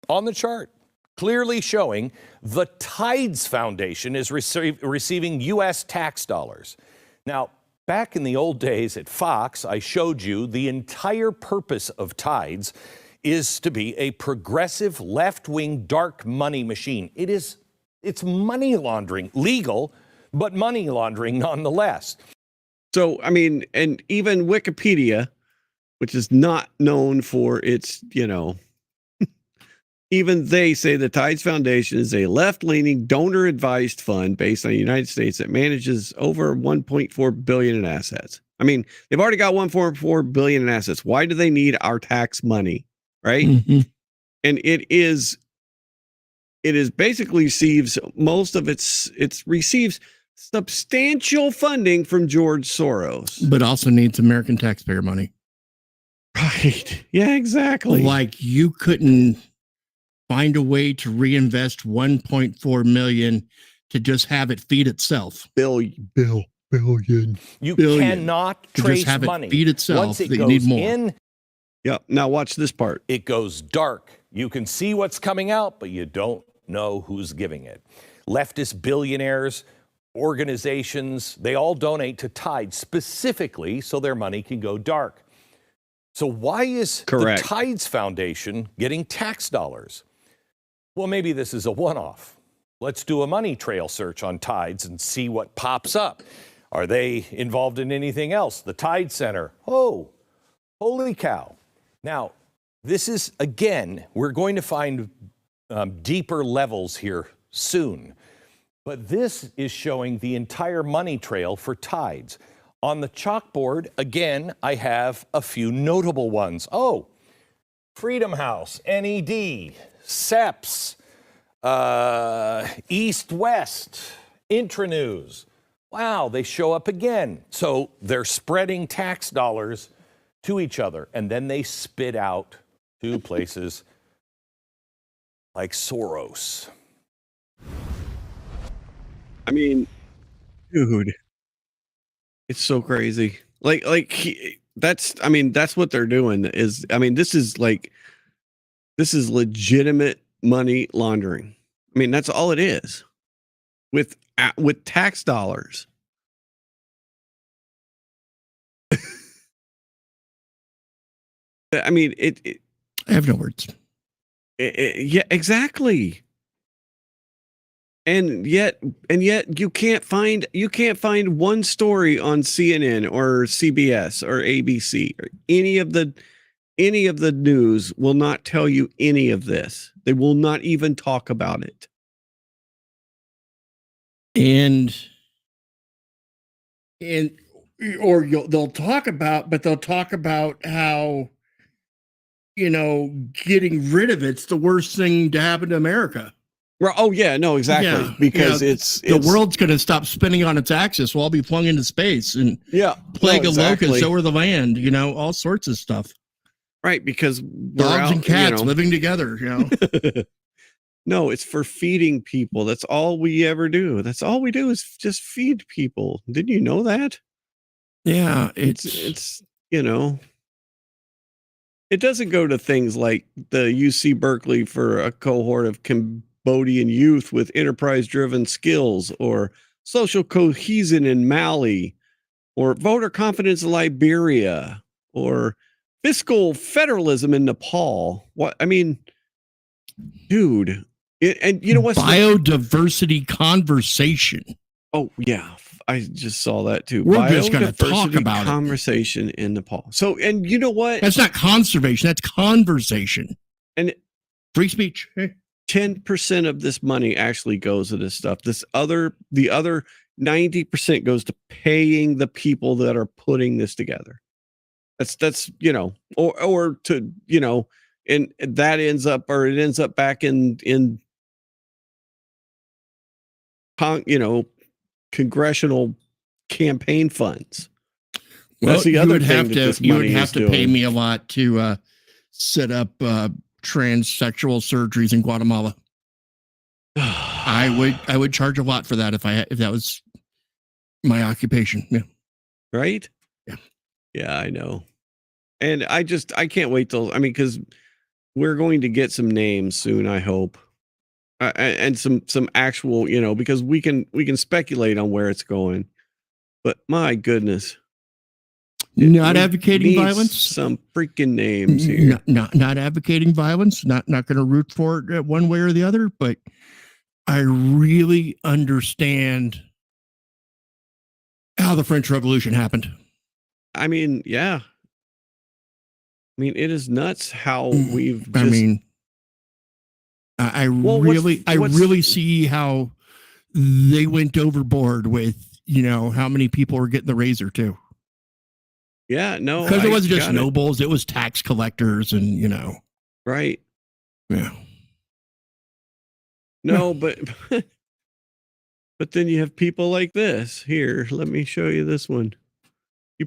on the chart, clearly showing the Tides Foundation is receiving U.S. tax dollars. Now, back in the old days at Fox, I showed you the entire purpose of Tides is to be a progressive left-wing dark money machine. It's money laundering, legal, but money laundering nonetheless. So, and even Wikipedia, which is not known for its, even they say the Tides Foundation is a left-leaning donor-advised fund based on the United States that manages over $1.4 billion in assets. They've already got $1.4 billion in assets. Why do they need our tax money, right? Mm-hmm. And it basically receives most of it receives substantial funding from George Soros, but also needs American taxpayer money. Right? Yeah, exactly. Like you couldn't find a way to reinvest 1.4 million to just have it feed itself. Billion. You cannot trace have money. It feed itself. Once it you goes need more. in, now watch this part. It goes dark. You can see what's coming out, but you don't know who's giving it. Leftist billionaires, organizations, they all donate to Tide specifically so their money can go dark. So why is the Tides Foundation getting tax dollars? Well, maybe this is a one-off. Let's do a money trail search on Tides and see what pops up. Are they involved in anything else? The Tide Center. Oh, holy cow. Now, this is, again, we're going to find deeper levels here soon. But this is showing the entire money trail for Tides. On the chalkboard, again, I have a few notable ones. Oh, Freedom House, NED, CEPS, East West, Intranews. Wow, they show up again. So they're spreading tax dollars to each other, and then they spit out to places like Soros. Dude. It's so crazy. That's what they're doing is, this is legitimate money laundering. I mean, that's all it is with tax dollars. I mean, I have no words. Yeah, exactly. And yet you can't find one story on CNN or CBS or ABC or any of the news will not tell you any of this. They will not even talk about it. They'll talk about how, getting rid of it's the worst thing to happen to America. Well, oh yeah, no, exactly. Yeah, because it's the world's going to stop spinning on its axis. We'll all be flung into space and plague of locusts over the land. All sorts of stuff. Right, because dogs and cats living together. No, it's for feeding people. That's all we ever do. That's all we do is just feed people. Didn't you know that? Yeah, it's it doesn't go to things like the UC Berkeley for a cohort of Cambodian youth with enterprise-driven skills, or social cohesion in Mali, or voter confidence in Liberia, or fiscal federalism in Nepal. What I mean, dude, and you know what's biodiversity conversation? Oh yeah, I just saw that too. We're just going to talk about conversation in Nepal. So, and you know what? That's not conservation. That's conversation. And free speech. 10% of this money actually goes to this stuff. The other 90% goes to paying the people that are putting this together. That's or to and that ends up back in congressional campaign funds. Well, that's the other thing. You would have to pay me a lot to set up transsexual surgeries in Guatemala. I would charge a lot for that if that was my occupation. Yeah. Right? Yeah, I know. And I can't wait till, because we're going to get some names soon, I hope. And some actual, because we can speculate on where it's going. But my goodness. Not advocating violence. Some freaking names here. Not advocating violence. Not going to root for it one way or the other. But I really understand how the French Revolution happened. Yeah. It is nuts how we've. I really see how they went overboard with how many people were getting the razor too. Yeah, no, because it wasn't just nobles; it was tax collectors, and right. Yeah. No, but then you have people like this. Here, let me show you this one. I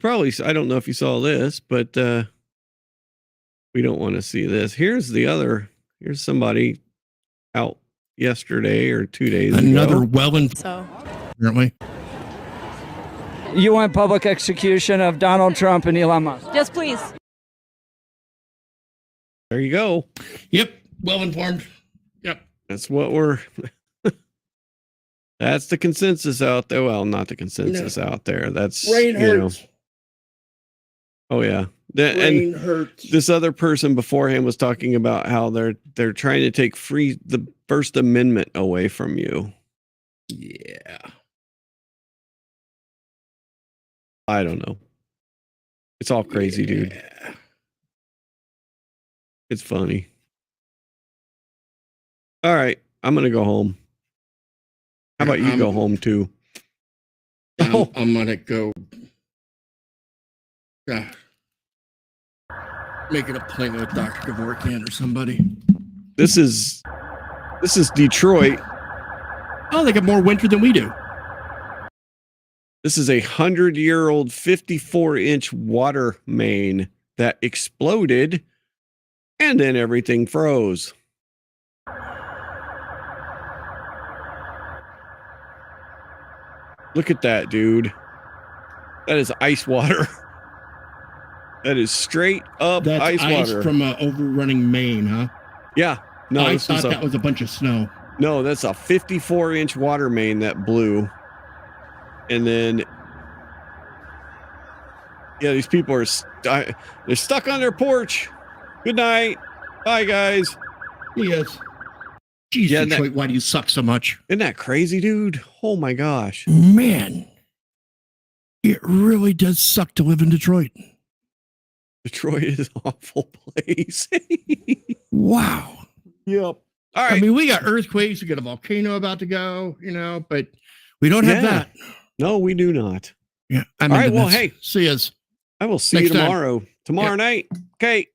don't know if you saw this, but we don't want to see this. Here's somebody out yesterday or 2 days ago. Another well-informed. Apparently. You want public execution of Donald Trump and Elon Musk? Yes, please. There you go. Yep. Well-informed. Yep. That's what that's the consensus out there. Well, not the consensus out there. That's brain hurts. Oh yeah. Brain hurts. This other person beforehand was talking about how they're trying to take the First Amendment away from you. Yeah. I don't know. It's all crazy, dude. It's funny. All right, I'm gonna go home. How about you go home too? I'm gonna go. Make an appointment with Dr. Kevorkian or somebody. This is Detroit. Oh, they got more winter than we do. This is a 100-year-old 54-inch water main that exploded, and then everything froze. Look at that, dude. That is ice water. That is straight up That's ice water from overrunning Maine, huh? Yeah. No, I thought that was a bunch of snow. No, that's a 54-inch water main that blew. And then, yeah, these people are they're stuck on their porch. Good night. Bye, guys. Yes. Jeez, Yeah, Detroit, why do you suck so much? Isn't that crazy, dude? Oh, my gosh. Man, it really does suck to live in Detroit. Detroit is an awful place. Wow. Yep. All right. I mean, we got earthquakes, we got a volcano about to go, but we don't have that. No, we do not. Yeah. All right. Well, hey, see us. I will see Next you time. tomorrow. Tomorrow night. Okay.